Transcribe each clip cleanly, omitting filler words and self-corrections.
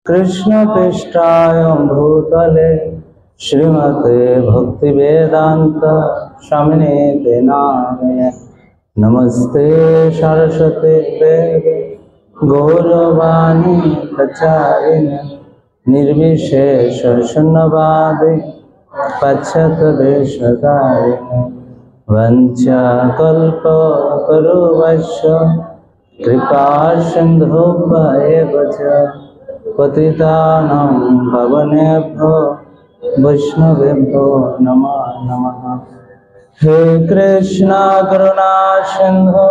कृष्ण पृष्ठाय भूतले श्रीमते भक्ति वेदांत स्वामिने नामे नमस्ते सरस्वती देवे गौरवाणी प्रचारिणे निर्विशेष शून्यवादे पश्चात्देशकारिणे वंशाकल्पतरुश्च कृपा सिन्धुभ्येव च पतितानां पावनेभ्यो वैष्णवेभ्यो नमो नमः। हे कृष्णा करुणा सिन्धु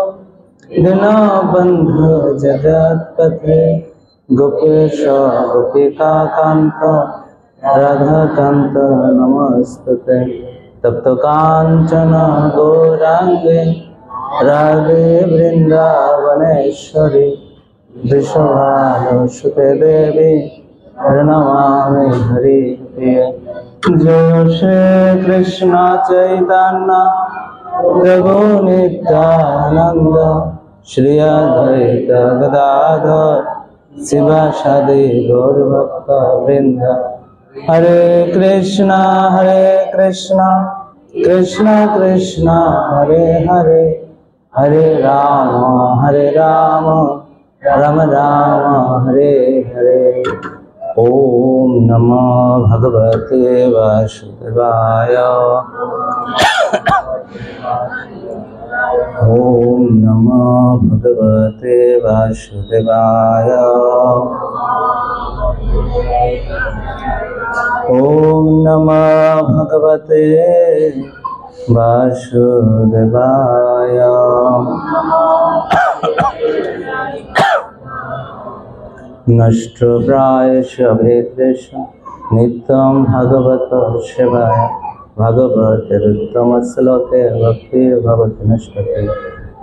दीनबन्धु जगत्पते गोपेश गोपिकान्त राधाकान्त नमस्ते। तप्त कांचन गौरांगे राधे वृंदावनेश्वरी वृषभानुसुते देवी प्रणमामि हरिप्रिये। जय श्री कृष्ण चैतन्य प्रभु नित्यानंद श्री अद्वैत गदाधर शिवासादि गौरभक्त वृंद। हरे कृष्णा कृष्ण कृष्ण हरे हरे हरे राम राम राम हरे हरे। ओम नमो भगवते वासुदेवाय। ओम नमो भगवते वासुदेवाय। ओम नमो भगवते वासुदेवाय। नष्टो प्रायश भेदेषु नित्यं भगवत सेवाय भगवतेरुत्तम श्लोके भक्तिर्भवति नश्यते।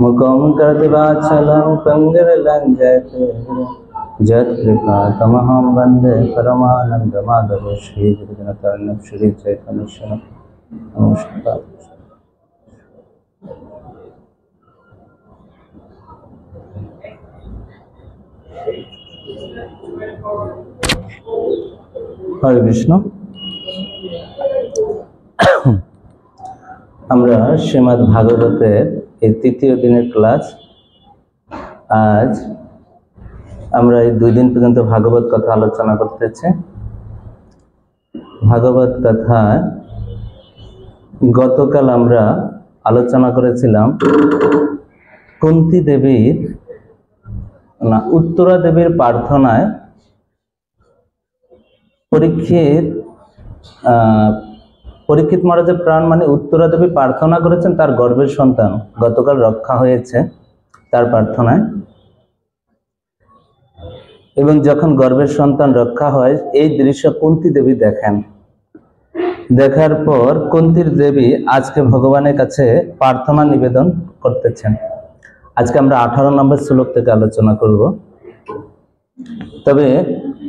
मुखं करोति वाचालं पंगुर्लङ्घयते यत्कृपातमहं वन्दे परमानन्दमाधव श्रीगुरुजनतनं श्रीचैतन्यस्य नमस्कार। हरे विष्णु। আমরা শ্রীমদ্ ভাগবতের এই তৃতীয় দিনের ক্লাস। আজ আমরা এই 2 দিন পর্যন্ত ভাগবত কথা আলোচনা করতেছি। ভাগবত কথা গতকাল আমরা আলোচনা করেছিলাম কুন্তী দেবীর উত্তরা দেবীর প্রার্থনায় পরীক্ষিত মহারাজের প্রাণ মানে উত্তরা দেবী প্রার্থনা করেছেন তার গর্ভের সন্তান গতকাল রক্ষা হয়েছে তার প্রার্থনায়। এবং যখন গর্ভের সন্তান রক্ষা হয় এই দৃশ্য কুন্তী দেবী দেখেন। দেখার পর কুন্তীর দেবী আজকে ভগবানের কাছে প্রার্থনা নিবেদন করতেছেন। আজকে আমরা 18 নম্বর শ্লোক থেকে আলোচনা করব। তবে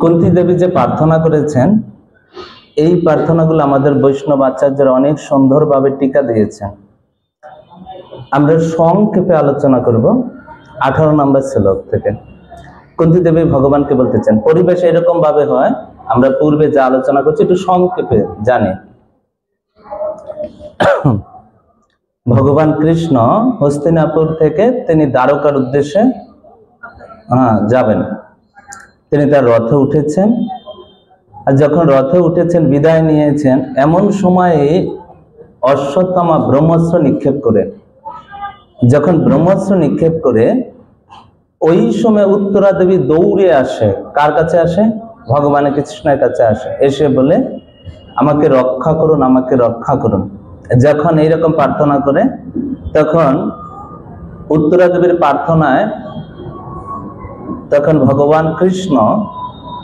কুন্তী দেবী যে প্রার্থনা করেছেন এই প্রার্থনাগুলো আমাদের বৈষ্ণব আচার্যরা অনেক সুন্দরভাবে টিকা দিয়েছেন। আমরা সংক্ষেপে আলোচনা করব 18 নম্বর শ্লোক থেকে। কুন্তী দেবী ভগবানকে বলতেছেন, পরিবেশ এরকম ভাবে হয় আমরা পূর্বে যা আলোচনা করছি একটু সংক্ষেপে জানি। ভগবান কৃষ্ণ হস্তিনাপুর থেকে তিনি দ্বারকার উদ্দেশ্যে যাবেন। তিনি তার রথে উঠেছেন, আর যখন রথে উঠেছেন বিদায় নিয়েছেন এমন সময়ে অশ্বত্থামা ব্রহ্মাস্ত্র নিক্ষেপ করে। যখন ব্রহ্মাস্ত্র নিক্ষেপ করে ওই সময় উত্তরা দেবী দৌড়ে আসে। কার কাছে আসে? ভগবান কৃষ্ণের কাছে আসে। এসে বলে আমাকে রক্ষা করুন, আমাকে রক্ষা করুন। যখন এইরকম প্রার্থনা করে তখন উত্তরা দেবীর প্রার্থনায় তখন ভগবান কৃষ্ণ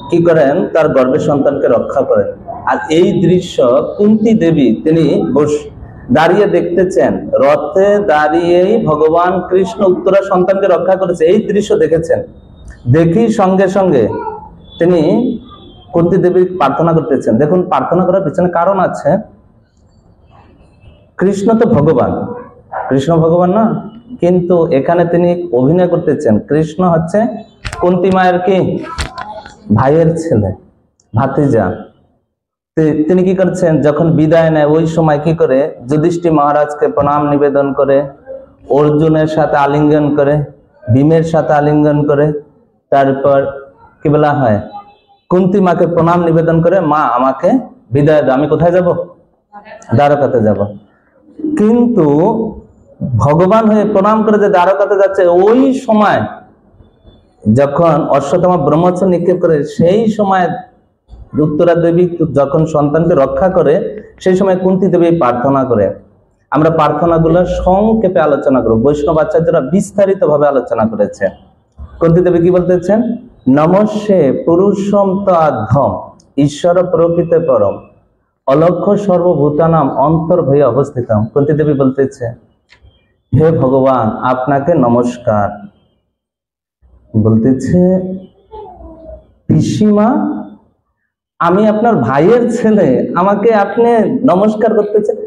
কি করেন? তার গর্ভের সন্তানকে রক্ষা করেন। আর এই দৃশ্য কুন্তী দেবী তিনি দাঁড়িয়ে দেখতেছেন। রথে দাঁড়িয়েই ভগবান কৃষ্ণ উত্তরা সন্তানকে রক্ষা করেছে এই দৃশ্য দেখেছেন। দেখি সঙ্গে সঙ্গে তিনি কুন্তী দেবী প্রার্থনা করতেছেন। দেখুন প্রার্থনা করার পিছনে কারণ আছে। কৃষ্ণ তো ভগবান, কৃষ্ণ ভগবান না, কিন্তু এখানে তিনি অভিনয় করতেছেন। কৃষ্ণ হচ্ছে কুন্তী মায়ের কি ভাইয়ের ছেলে, ভাতিজা। তিনি কি করছেন, যখন বিদায় নেয় ওই সময় কি করে, যুধিষ্ঠির মহারাজকে প্রণাম নিবেদন করে, অর্জুনের সাথে আলিঙ্গন করে, ভীমের সাথে আলিঙ্গন করে, তারপর কি বলা হয়, কুন্তী মাকে প্রণাম নিবেদন করে, মা আমাকে বিদায় দাও, আমি কোথায় যাব, দ্বারকাতে যাব। কিন্তু ভগবান হয়ে প্রণাম করে যে দ্বারকাতে যাচ্ছে, ওই সময় যখন অশ্বত্থামা ব্রহ্মাস্ত্র নিক্ষেপ করে, সেই সময় উত্তরা দেবী যখন সন্তানকে রক্ষা করে, সেই সময় কুন্তী দেবী প্রার্থনা করে। আমরা প্রার্থনাগুলো সংক্ষেপে আলোচনা করব, বৈষ্ণব আচার্যরা বিস্তারিত ভাবে আলোচনা করেছে। কুন্তী দেবী কি বলতেছেন, নমস্যে পুরুষম তদ্ধ্যম ঈশ্বর প্রকৃত পরম অলক্ষ্য সর্বভূতানাম অন্তর্ভয়ে অবস্থিতম। কুন্তী দেবী বলতেছে, হে ভগবান আপনাকে নমস্কার। বলতেছে, পিসিমা আমি আপনার ভাইয়ের ছেলে, আমাকে আপনি নমস্কার করতেছেন?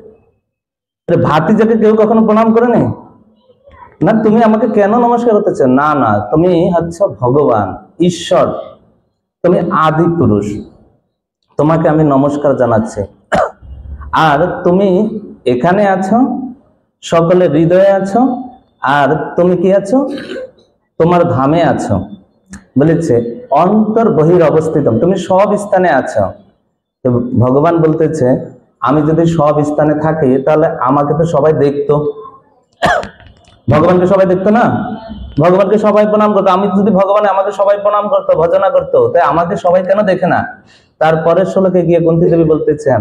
ভাতিজাকে কেউ কখনো প্রণাম করেনি না, তুমি আমাকে কেন নমস্কার করতেছে? না না, তুমি হচ্ছে ভগবান, ঈশ্বর, তুমি আদি পুরুষ, তোমাকে আমি নমস্কার জানাচ্ছি। আর তুমি এখানে আছো, সকলের হৃদয়ে আছো, আর তুমি কি আছো, তোমার ধামে আছো। বলেছে অন্তর বহির অবস্থিত, তুমি সব স্থানে আছো। তো ভগবান বলতেছে, আমি যদি সব স্থানে থাকি তাহলে আমাকে তো সবাই দেখতো, ভগবানকে সবাই দেখতো না, ভগবানকে সবাই প্রণাম করতো। আমি যদি ভগবান আমাকে সবাই প্রণাম করতো, ভজনা করতো, তাই আমাকে সবাই কেন দেখে না? তারপরের শ্লোকে গিয়ে কুন্তী দেবী বলতেছেন,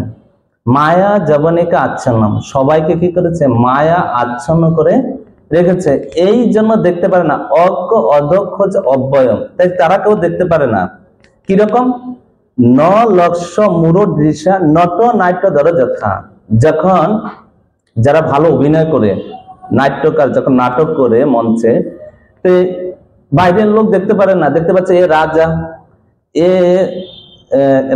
মায়া জবনিকা আচ্ছন্নম, সবাইকে কি করেছে, মায়া আচ্ছন্ন করে রেখেছে, এই জন্য দেখতে পারে না। অজ্ঞ অদক্ষ অব্যয়ম, তাই তারা কেউ দেখতে পারে না। কিরকম, ন লক্ষ মূঢ়দৃশা নট নাট্য দর যথা, যখন যারা ভালো অভিনয় করে, নাট্যকার যখন নাটক করে মঞ্চে, তে বাইরের লোক দেখতে পারে না, দেখতে পাচ্ছে এ রাজা, এ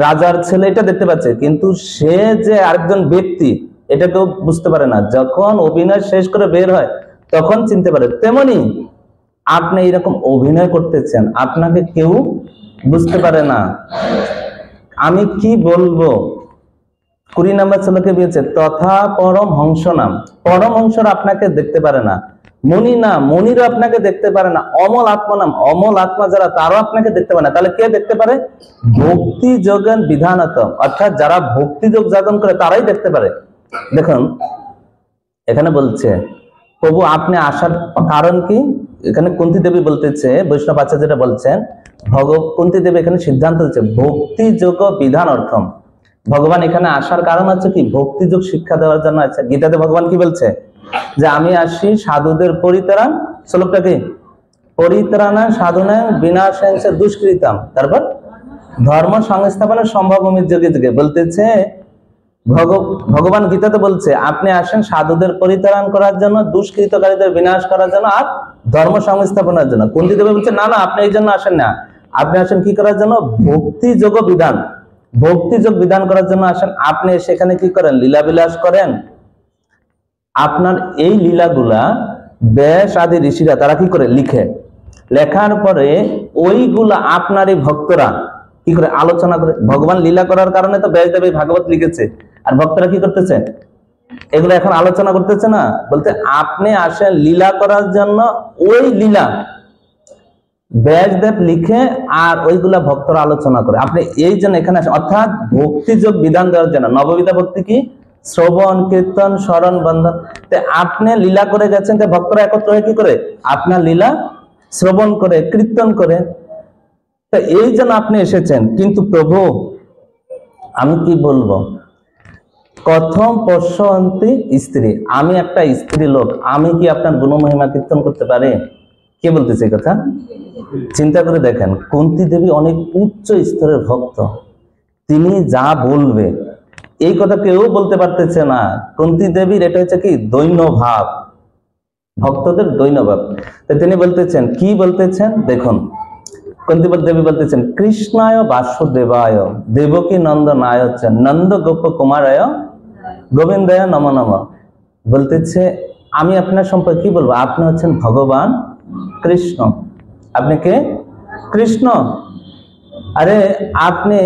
রাজার ছেলে, এটা দেখতে পাচ্ছে, কিন্তু সে যে আরেকজন ব্যক্তি এটা কেউ বুঝতে পারে না। যখন অভিনয় শেষ করে বের হয় তখন চিনতে পারে। তেমনি আপনি এরকম অভিনয় করতেছেন, আপনাকে কেউ বুঝতে পারে না। আমি কি বলবো, 20 নম্বর শ্লোকে বলছে, তথা পরম হংস নাম, পরমহংসরা আপনাকে দেখতে পারে না। মুনি না, মুনিরা আপনাকে দেখতে পারে না। অমল আত্মা নাম, অমল আত্মা যারা, তারাও আপনাকে দেখতে পারে না। তাহলে কে দেখতে পারে? ভক্তি যোগন বিধানত, অর্থাৎ যারা ভক্তি যোগ সাধন করে তারাই দেখতে পারে। দেখুন এখানে বলছে, প্রভু আপনি আসার কারণ কি? এখানে কুন্তী দেবী বলতেছে, বৈষ্ণব আচার্যরা বলছেন, কুন্তী দেবী এখানে সিদ্ধান্ত দিচ্ছে ভক্তি যোগ বিধান অর্থম। ভগবান এখানে আসার কারণ হচ্ছে কি, ভক্তি যোগ শিক্ষা দেওয়ার জন্য আছে। গীতাতে ভগবান কি বলছে, যে আমি আসি সাধুদের পরিত্রাণ, শ্লোকটা কি, পরিত্রাণ সাধনা বিনাশাংশ দুষ্কৃতাম, তারপর ধর্ম সংস্থাপনের সম্ভব যুগে যুগে। বলতেছে ভগবান গীতাতে বলছে আপনি আসেন সাধুদের পরিত্রাণ করার জন্য, দুষ্কৃতকারীদের বিনাশ করার জন্য, আর ধর্ম সংস্থাপনের জন্য। কুন্তী দেবী বলছে না না, আপনি এই জন্য আসেন না, আপনি আসেন কি করার জন্য, ভক্তি যোগ বিধান, ভক্তি যোগ বিধান করার জন্য আসেন। আপনি সেখানে কি করেন, লীলা বিলাস করেন। আপনার এই লীলাগুলা ব্যাস আদি ঋষিরা তারা কি করে লিখে, লেখার পরে ওইগুলা আপনার এই ভক্তরা কি করে আলোচনা করে। ভগবান লীলা করার কারণে তো ব্যাসদেব এই ভাগবত লিখেছে, আর ভক্তরা কি করতেছে, এগুলো এখন আলোচনা করতেছে না। বলতে আপনি আসেন লীলা করার জন্য, ওই লীলা ব্যাসদেব লিখে আর ওইগুলা ভক্তরা আলোচনা করে। আপনি এই জন্য এখানে আসেন, অর্থাৎ ভক্তি যোগ বিধান দেওয়ার জন্য। নববিধা ভক্তি কি, শ্রবণ কীর্তন স্মরণ বন্ধন। আপনি লীলা করে গেছেন, তো ভক্তরা একত্র হয়ে কি করে, আপনার লীলা শ্রবণ করে কীর্তন করে। তো এই জন্য আপনি এসেছেন। কিন্তু প্রভু আমি কি বলবো, কথম পশ্যন্তি স্ত্রী, আমি একটা স্ত্রী লোক, আমি কি আপনার গুণমহিমা কীর্তন করতে পারি? কে বলতেছে এই কথা? চিন্তা করে দেখেন, কুন্তী দেবী অনেক উচ্চ স্তরের ভক্ত, তিনি যা বলবে এই কথা কেউ বলতে পারতেছে না। কুন্তী দেবীর এটা হচ্ছে কি, দৈন্য ভাব, ভক্তদের দৈন্য ভাব। তো তিনি বলতেছেন, কি বলতেছেন দেখুন, কুন্তী দেবী বলতেছেন, কৃষ্ণায় বাসুদেবায় দেবকী নন্দনায় নন্দ গোপ কুমারায় গোবিন্দায় নম নম। বলতেছে আমি আপনার সম্পর্কে কি বলবো, আপনি হচ্ছেন ভগবান কৃষ্ণ। আপনি কে? কৃষ্ণ। আরে আপনি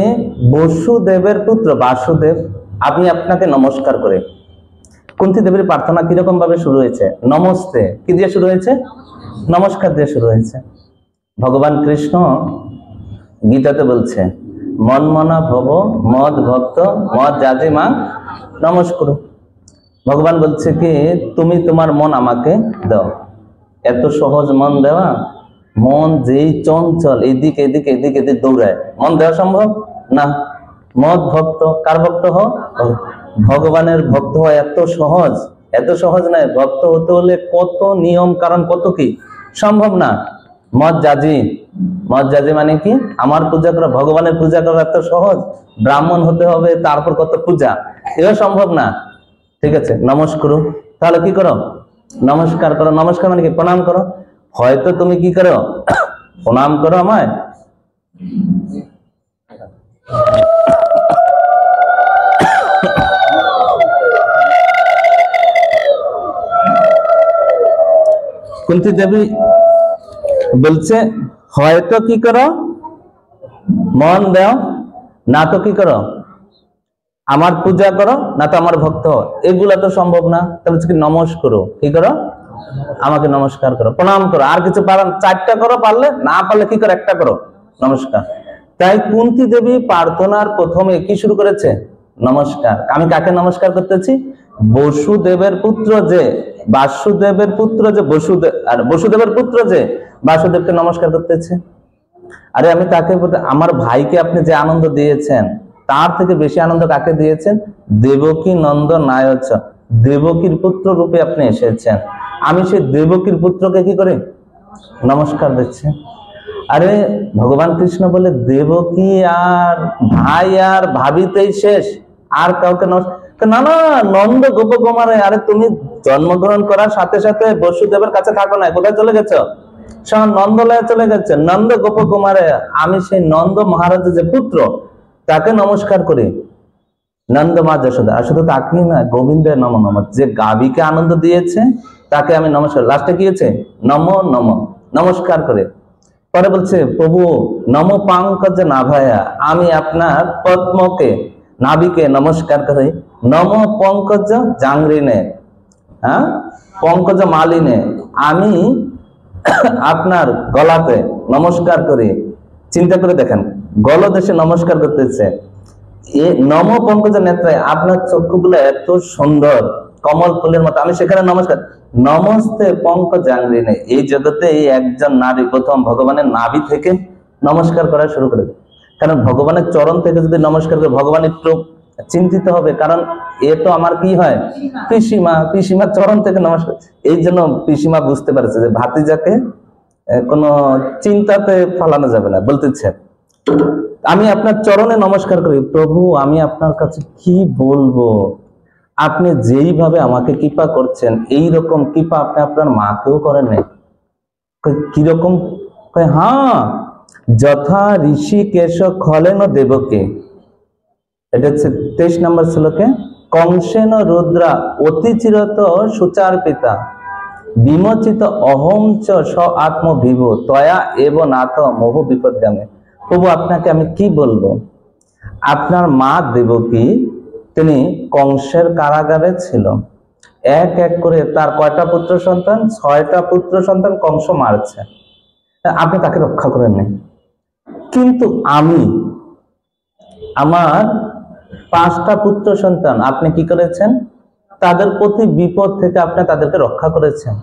বসুদেবের পুত্র বাসুদেব, আমি আপনাকে নমস্কার করে। কুন্তী দেবীর প্রার্থনা কিরকম ভাবে শুরু হয়েছে? নমস্তে, কি দিয়ে শুরু হয়েছে? নমস্কার দিয়ে শুরু হয়েছে। ভগবান কৃষ্ণ গীতাতে বলছে, মন মনা ভব মদ ভক্ত মদ যাজি মা নমস্কুরু। ভগবান বলছে কি, তুমি তোমার মন আমাকে দাও। এত সহজ মন দেওয়া? মন যেই চঞ্চল, এদিক এদিক এদিক এদিক দৌড়ায়, মন দেওয়া সম্ভব না। মদ ভক্ত, কার ভক্ত হও? ভগবানের ভক্ত হওয়া এত সহজ? এত সহজ নয়। ভক্ত হতে হলে কত নিয়ম কারণ, কত কি, সম্ভব না। মদ যাজি, মদ যাজি মানে কি? আমার পূজা করা, ভগবানের পূজা করা এত সহজ? ব্রাহ্মণ হতে হবে, তারপর কত পূজা, এও সম্ভব না। ঠিক আছে, নমস্কার। তাহলে কি করো? নমস্কার করো। নমস্কার মানে কি? প্রণাম করো। হয়তো তুমি কি করো? প্রণাম করো আমায়। কুন্তী দেবী বলছে, হয়তো কি করো? মন দাও, না তো কি করো? আমার পূজা করো, না তো আমার ভক্ত। এগুলা তো সম্ভব না। তাহলে কি নমস্কার, কি করো? আমাকে নমস্কার করো, প্রণাম করো। আর কিছু পারেন? চারটা করো, পারলে না পারলে কি করো? একটা করো, নমস্কার। তাই কুন্তী দেবী প্রার্থনার প্রথমে কি শুরু করেছে? নমস্কার। আমি কাকে নমস্কার করতেছি? বসুদেবের পুত্র যে বাসুদেবের পুত্র যে বসুদেব, আর বসুদেবের পুত্র যে বাসুদেবকে নমস্কার করতেছে। আরে আমি তাকে, আমার ভাইকে আপনি যে আনন্দ দিয়েছেন, তার থেকে বেশি আনন্দ কাকে দিয়েছেন? দেবকী নন্দ নায়চ, দেবকীর পুত্র রূপে আপনি এসেছেন। আমি সেই দেবকীর পুত্রকে কি করে নমস্কার দিচ্ছি? আরে ভগবান কৃষ্ণ বলে, দেবকী আর ভাই আর ভাবিতেই শেষ, আর কাউকে নমস্কার না। না, নন্দ গোপকুমারে। আরে তুমি জন্মগ্রহণ করার সাথে সাথে বসুদেবের কাছে থাকো না, কোথায় চলে গেছো? নন্দলয়ে চলে গেছে, নন্দ গোপকুমারে। আমি সেই নন্দ মহারাজের যে পুত্র, তাকে নমস্কার করি। নন্দ মা যশোদা। আর শুধু তাকেই না, গোবিন্দের নম নম, যে গাবিকে আনন্দ দিয়েছে তাকে আমি নমস্কার। লাস্টে কি হয়েছে? নম নম, নমস্কার করে। পরে বলছে, প্রভু নম পাঙ্কজ নাভায়া, আমি আপনার পদ্মকে, নাভিকে নমস্কার করি। নম পঙ্কজ জাংরিনে, হ্যাঁ, পঙ্কজ মালিনে, আমি আপনার গলাতে নমস্কার করি। চিন্তা করে দেখেন, গলদেশে নমস্কার করতেছে। এ নম পঙ্কজ নেত্রায়, আপনার চক্ষুগুলো এত সুন্দর, কমল ফুলের মতো, আমি সেখানে নমস্কার। নমস্তে পঙ্কজাঙ্গিনে। এই জগতে এই একজন নারী প্রথম ভগবানের নাভি থেকে নমস্কার করা শুরু করে। কারণ ভগবানের চরণ থেকে যদি নমস্কার করে, ভগবান একটু চিন্তিত হবে, কারণ এ তো আমার কি হয়? পিসিমা। পিসিমার চরণ থেকে নমস্কার। এই জন্য পিসিমা বুঝতে পারছে যে ভাতিজাকে কোনো চিন্তাতে ফালানো যাবে না। বলতেছে, আমি আপনার চরণে নমস্কার করি। প্রভু আমি আপনার কাছে কি বলবো, আপনি যেইভাবে আমাকে কৃপা করছেন, এই রকম কৃপা আপনি আপনার মাকেও করেন নাই। কিরকম? হ্যাঁ, যথা ঋষিকেশ খলেন দেবকে। এটা হচ্ছে 23 নম্বর শ্লোকে। কংসেন রুদ্রা অতিচিরত সুচার পিতা বিমোচিত অহং চ স আত্মভিভূ তয়া এব নাথ মোহ বিপদ্গামে। প্রভু আপনাকে আমি কি বলবো, আপনার মা দেবকী তিনি কংসের কারাগারে ছিল। এক এক করে তার কয়টা পুত্র সন্তান? 6টা পুত্র সন্তান কংস মারছে, আপনি তাকে রক্ষা করেন নাই। কিন্তু আমি, আমার 5টা পুত্র সন্তান, আপনি কি করেছেন? তাদের প্রতি বিপদ থেকে আপনি তাদেরকে রক্ষা করেছেন।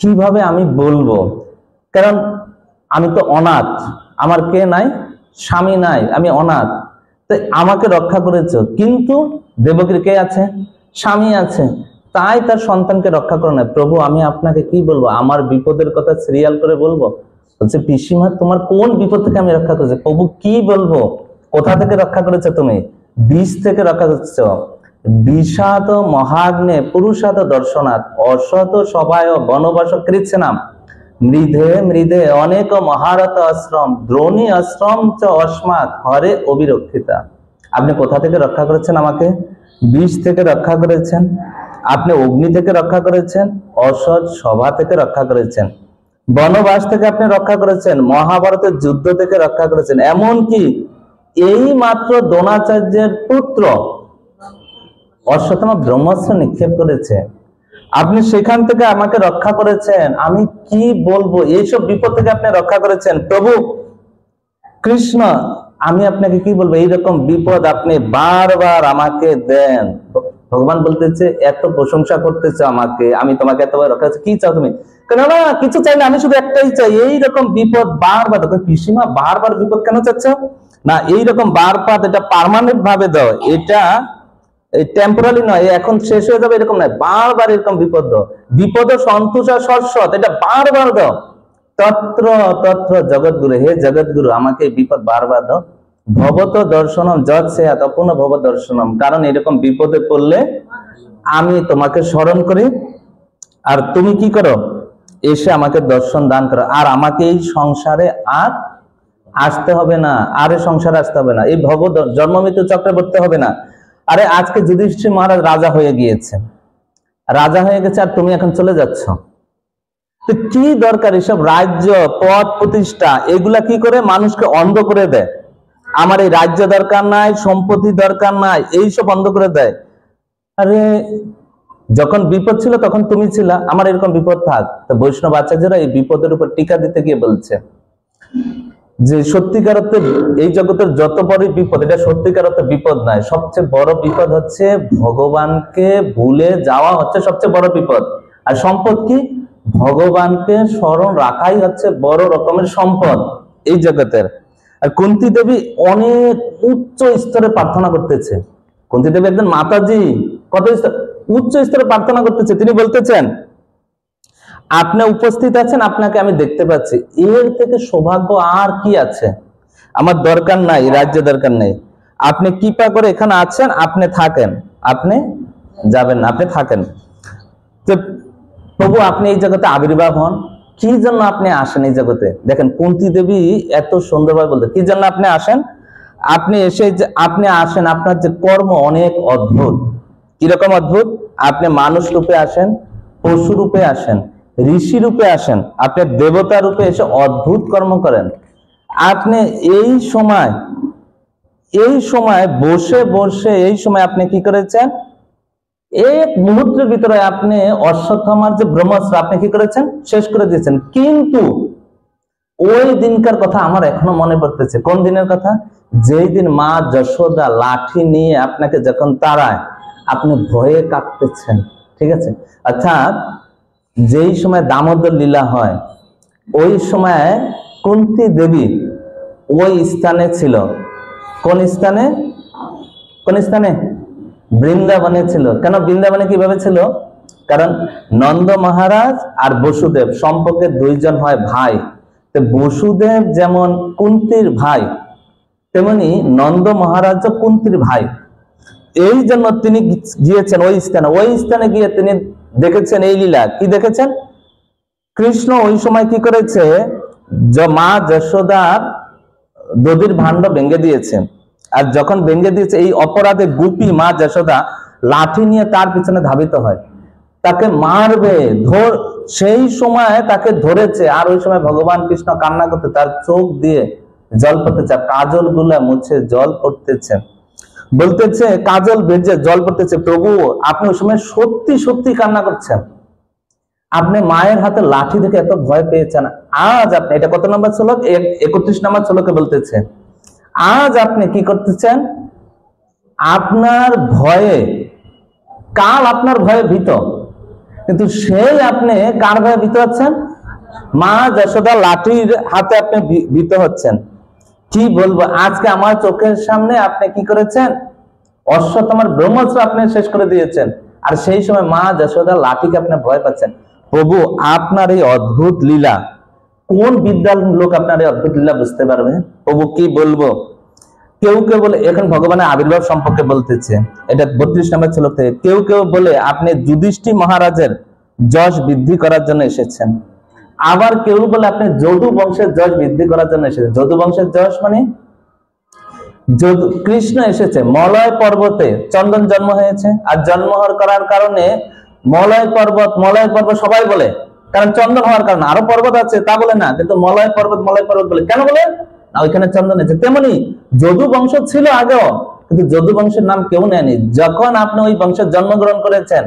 কিভাবে আমি বলবো? কারণ আমি তো অনাথ, আমার কে নাই, স্বামী নাই, আমি অনাথ। তাই আমাকে রক্ষা করেছো, কিন্তু দেবকীর কে আছে? স্বামী আছে, তাই তার সন্তানকে রক্ষা করে না। প্রভু আমি আপনাকে কি বলবো, আমার বিপদের কথা সিরিয়াল করে বলবো? বলছে, পিসিমা তোমার কোন বিপদ থেকে আমি রক্ষা করেছি? প্রভু কি বলবো, কোথা থেকে রক্ষা করেছো তুমি? বিষ থেকে রক্ষা করছো। বিষাদ মহাগ্নে পুরুষাদ দর্শনাথ অসত সবায় বনবাস কৃচ্ছনাম মৃধে মৃধে অনেক মহারত আশ্রম দ্রোণী আশ্রম চ অস্মাৎ হরে অবিরক্ষিতা। আপনি কোথা থেকে রক্ষা করেছেন আমাকে? বিষ থেকে রক্ষা করেছেন, আপনি অগ্নি থেকে রক্ষা করেছেন, অসৎ সভা থেকে রক্ষা করেছেন। বনবাস থেকে আপনি রক্ষা করেছেন, মহাভারতের যুদ্ধ থেকে রক্ষা করেছেন, এমনকি এই মাত্র দ্রোণাচার্যের পুত্র অশ্বত্থামা ব্রহ্মাস্ত্র নিক্ষেপ করেছে, আপনি সেখান থেকে আমাকে রক্ষা করেছেন। আমি কি বলবো, এইসব বিপদ থেকে আপনি রক্ষা করেছেন প্রভু কৃষ্ণ। আমি আপনাকে কি বলবো, এইরকম বিপদ আপনি বারবার আমাকে দেন। ভগবান বলতেছে এত প্রশংসা করতেছে আমাকে, আমি তোমাকে এতবার রক্ষা করছি, কি চাও তুমি? কেন না, কিছু চাই না, আমি শুধু একটাই চাই, এইরকম বিপদ বারবার। পিসিমা বারবার বিপদ কেন চাচ্ছ? না, এইরকম বারবার, এটা পার্মানেন্ট ভাবে দাও, এটা টেম্পোরারি নয়, এখন শেষ হয়ে যাবে এরকম নয়, বারবার এরকম বিপদ দাও। বিপদ সন্তোষ আর সরস্বত, এটা বারবার দাও। তত্র তত্র জগৎগুরু, হে জগৎগুরু আমাকে বিপদ বারবার দাও। ভবত দর্শনম যৎ সেয়াত অপুর্ণ ভব দর্শনম, কারণ এরকম বিপদে পড়লে আমি তোমাকে স্মরণ করি, আর তুমি কি করো, এসে আমাকে দর্শন দান করো, আর আমাকে এই সংসারে আর আসতে হবে না, আর এই সংসারে আসতে হবে না, এই ভব জন্ম মৃত্যু চক্রে পড়তে হবে না। আরে আজকে যুধিষ্ঠির মহারাজ রাজা হয়ে গিয়েছে, রাজা হয়ে গেছে, আর তুমি এখন চলে যাচ্ছ, তো কি দরকার এসব রাজ্য পদ প্রতিষ্ঠা, এগুলা কি করে মানুষকে অন্ধ করে দেয়। আমার এই রাজ্য দরকার নাই, সম্পত্তি দরকার নাই, এইসব অন্ধ করে দেয়। আরে যখন বিপদ ছিল তখন তুমি ছিলা, আমার এরকম বিপদ থাক। তো বৈষ্ণব আচার্যরা এই বিপদের উপর টিকা দিতে গিয়ে বলছে যে সত্যিকার অর্থে এই জগতের যত বড় বিপদ, এটা সত্যিকার অর্থে বিপদ নয়, সবচেয়ে বড় বিপদ হচ্ছে ভগবানকে ভুলে যাওয়া হচ্ছে সবচেয়ে বড় বিপদ। আর সম্পদ কি? ভগবানকে স্মরণ রাখাই হচ্ছে বড় রকমের সম্পদ এই জগতের। আর কুন্তী দেবী অনেক উচ্চ স্তরে প্রার্থনা করতেছে। কুন্তী দেবী একজন মাতাজি, কত উচ্চ স্তরে প্রার্থনা করতেছে। তিনি বলতেছেন আপনি উপস্থিত আছেন, আপনাকে আমি দেখতে পাচ্ছি, এর থেকে সৌভাগ্য আর কি আছে? আমার দরকার নাই, রাজ্য দরকার নেই, আপনি কৃপা করে এখানে আছেন, আপনি থাকেন, আপনি যাবেন না, আপনি থাকেন। তো প্রভু আপনি এই জগতে আবির্ভাব হন, কি জন্য আপনি আসেন এই জগতে? দেখেন কুন্তী দেবী এত সুন্দরভাবে বলতে, কি জন্য আপনি আসেন? আপনি এসে আপনি আসেন, আপনার যে কর্ম অনেক অদ্ভুত। কিরকম অদ্ভুত? আপনি মানুষ রূপে আসেন, পশু রূপে আসেন, ঋষি রূপে আসেন, আপনি দেবতা রূপে এসে অদ্ভুত কর্ম করেন। আপনি এই সময় বসে বসে এই সময় আপনি কি করেছেন? এক মুহূর্তের ভিতরে আপনি অশ্বত্থামার যে ব্রহ্মাস্ত্র আপনি কি করেছেন? শেষ করে দিয়েছেন। কিন্তু ওই দিনকার কথা আমার এখনো মনে পড়তেছে। কোন দিনের কথা? যেই দিন মা যশোদা লাঠি নিয়ে আপনাকে যখন তাড়ায়, আপনি ভয়ে কাঁপতেছেন, ঠিক আছে? অর্থাৎ যেই সময় দামোদর লীলা হয়, ওই সময় কুন্তী দেবী ওই স্থানে ছিল। কোন স্থানে? কোন স্থানে? বৃন্দাবনে ছিল। কেন বৃন্দাবনে কিভাবে ছিল? কারণ নন্দ মহারাজ আর বসুদেব সম্পর্কে দুইজন হয় ভাই। তো বসুদেব যেমন কুন্তির ভাই, তেমনি নন্দ মহারাজ কুন্তির ভাই। এই জন্য তিনি গিয়েছেন ওই স্থানে। ওই স্থানে গিয়ে তিনি দেখেছেন এই লীলা। কি দেখেছেন? কৃষ্ণ ওই সময় কি করেছে, মা যশোদার দধির ভাণ্ড ভেঙে দিয়েছে। আর যখন ভেঙে দিয়েছে, এই অপরাধে গোপী মা যশোদা লাঠি নিয়ে তার পিছনে ধাবিত হয়, তাকে মারবে, সেই সময় তাকে ধরেছে। আর ওই সময় ভগবান কৃষ্ণ কান্না করতে, তার চোখ দিয়ে জল পড়তেছে, কাজল গুলা মুছে জল পড়তেছে, বলতেছে কাজল ভেজে জল পড়তেছে, প্রভু আপনি ওই সময় সত্যি সত্যি কান্না করছেন, আপনি মায়ের হাতে লাঠি দেখে এত ভয় পেয়েছেন। আজ আপনি, এটা কত নম্বর শ্লোক? 31 নম্বর শ্লোকে বলতেছে, আজ আপনি কি করতেছেন? আপনার ভয়ে, কাল আপনার ভয়ে ভীত, কিন্তু সেই আপনি কার ভয়ে ভীত হচ্ছেন? মা যশোদা লাঠির হাতে আপনি ভীত হচ্ছেন। কি বলবো, আজকে আমার চোখের সামনে আপনি কি করেছেন? অশ্বত্থামার ব্রহ্মাস্ত্র আপনি শেষ করে দিয়েছেন, আর সেই সময় মা যশোদা লাঠিকে আপনি ভয় পাচ্ছেন। প্রভু আপনার এই অদ্ভুত লীলা, কোন বিদ্যার লোক আপনার এই অদ্ভুত লীলা বুঝতে পারবে? প্রভু কি বলবো। কেউ কেউ বলে, এখন ভগবানের আবির্ভাব সম্পর্কে বলতেছে, এটা 32 নম্বর শ্লোক থেকে। কেউ কেউ বলে আপনি যুধিষ্ঠির মহারাজের যশ বৃদ্ধি করার জন্য এসেছেন। আবার কেউ বলে আপনি যদু বংশের যশ বৃদ্ধি করার জন্য এসেছেন। যদু বংশের যশ মানে কৃষ্ণ এসেছে মলয় পর্বতে, চন্দন জন্ম হয়েছে, আর জন্ম করার কারণে মলয় পর্বত সবাই বলে কারণ চন্দন হওয়ার কারণে। আরো পর্বত আছে তা বলে না, কিন্তু মলয় পর্বত বলে কেন বলে না, ওইখানে চন্দন আছে। তেমনি যদু বংশ ছিল আগেও, কিন্তু যদু বংশের নাম কেউ নেয়নি। যখন আপনি ওই বংশে জন্মগ্রহণ করেছেন,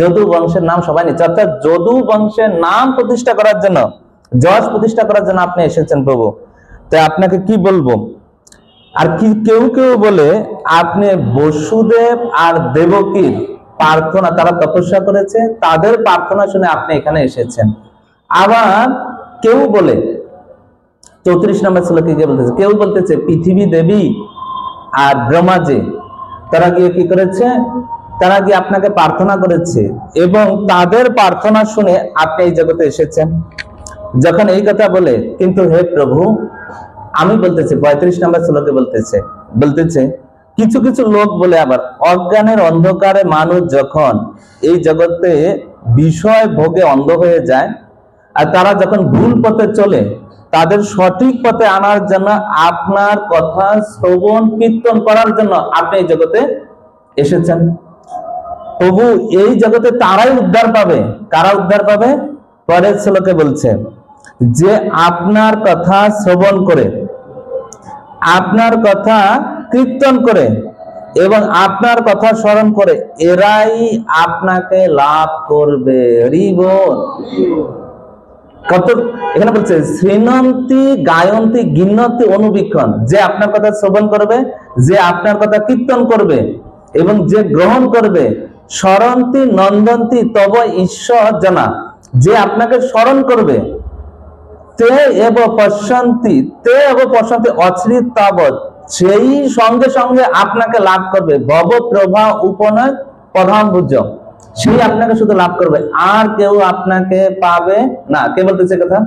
যদু বংশের নাম সবাই নিচ্ছে, অর্থাৎ যদু বংশের নাম প্রতিষ্ঠা করার জন্য, যশ প্রতিষ্ঠা করার জন্য আপনি এসেছেন প্রভু। তাই আপনাকে কি বলবো, আর কি কেউ কেউ বলে আপনি বসুদেব আর দেবকীর প্রার্থনা, তারা তপস্যা করেছে, তাদের প্রার্থনা শুনে আপনি এখানে এসেছেন। আবার কেউ বলে 34 নম্বর শ্লোকে কি বলতেছে, কেউ বলতেছে পৃথিবী দেবী আর ব্রহ্মাজি তারা গিয়ে কি করেছে, তারা গিয়ে আপনাকে প্রার্থনা করেছে এবং তাদের প্রার্থনা শুনে আপনি এই জগতে এসেছেন। যখন এই কথা বলে, কিন্তু হে প্রভু আমি বলতেছি 35 নম্বর শ্লোকে বলতেছে কিছু কিছু লোক বলে আবার অজ্ঞানের অন্ধকারে মানুষ যখন এই জগতে বিষয় ভোগে অন্ধ হয়ে যায়, আর তারা যখন ভুল পথে চলে, তাদের সঠিক পথে আনার জন্য আপনার কথা শ্রবণ কীর্তন করার জন্য আপনি এই জগতে এসেছেন। প্রভু এই জগতে তারাই উদ্ধার পাবে। কারা উদ্ধার পাবে? পরের শ্লোকে বলছে যে আপনার কথা শ্রবণ করে, আপনার কথা কীর্তন করে এবং আপনার কথা স্মরণ করে, এরাই আপনাকে লাভ করবে। কত এখানে বলছে শ্রীনন্তি গায়ন্তি গিন্নতি অনুবীক্ষণ, যে আপনার কথা শ্রবণ করবে, যে আপনার কথা কীর্তন করবে এবং যে গ্রহণ করবে, স্মরন্তি নন্দন্তি তব ঈশ্বর জানা, যে আপনাকে স্মরণ করবে, তে এব পশ্যন্তি অশ্রিত তাবৎ, সেই সঙ্গে সঙ্গে আপনাকে লাভ করবে। ভব প্রভা উপনয় প্রধান ভুজ, সেই আপনাকে শুধু লাভ করবে, আর কেউ আপনাকে পাবে না। কে বলতেছে কথা?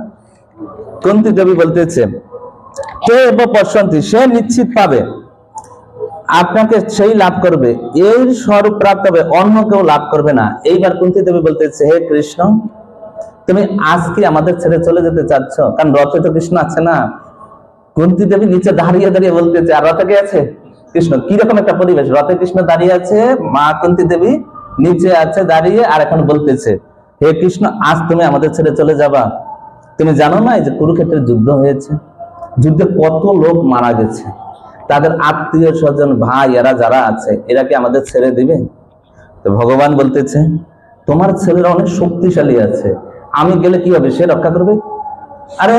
কুন্তী দেবী বলতেছে তে এব পশ্যন্তি, সে নিশ্চিত পাবে, আপনাকে সেই লাভ করবে, এর স্বরূপ প্রাপ্ত হবে, অন্য কেউ লাভ করবে না। এইবার কুন্তী দেবী বলতেছে হে কৃষ্ণ, তুমি আজকে আমাদের ছেড়ে চলে যেতে চাচ্ছ? কারণ রথে তো কৃষ্ণ আছে না। কুন্তী দেবী নিচে দাঁড়িয়ে দাঁড়িয়ে বলতেছে, আর রথে কে আছে? কৃষ্ণ। কিরকম একটা পরিবেশ, রথে কৃষ্ণ দাঁড়িয়ে আছে, মা কুন্তী দেবী নিচে আছে দাঁড়িয়ে, আর এখন বলতেছে হে কৃষ্ণ, আজ তুমি আমাদের ছেড়ে চলে যাবা? তুমি জানো না যে কুরুক্ষেত্রের যুদ্ধ হয়েছে, যুদ্ধে কত লোক মারা গেছে, তাদের আত্মীয় স্বজন ভাই এরা যারা আছে, এরা কি আমাদের ছেড়ে দিবে? তো ভগবান বলতেছে তোমার ছেলেরা অনেক শক্তিশালী আছে, আমি গেলে কি হবে, সে রক্ষা করবে। আরে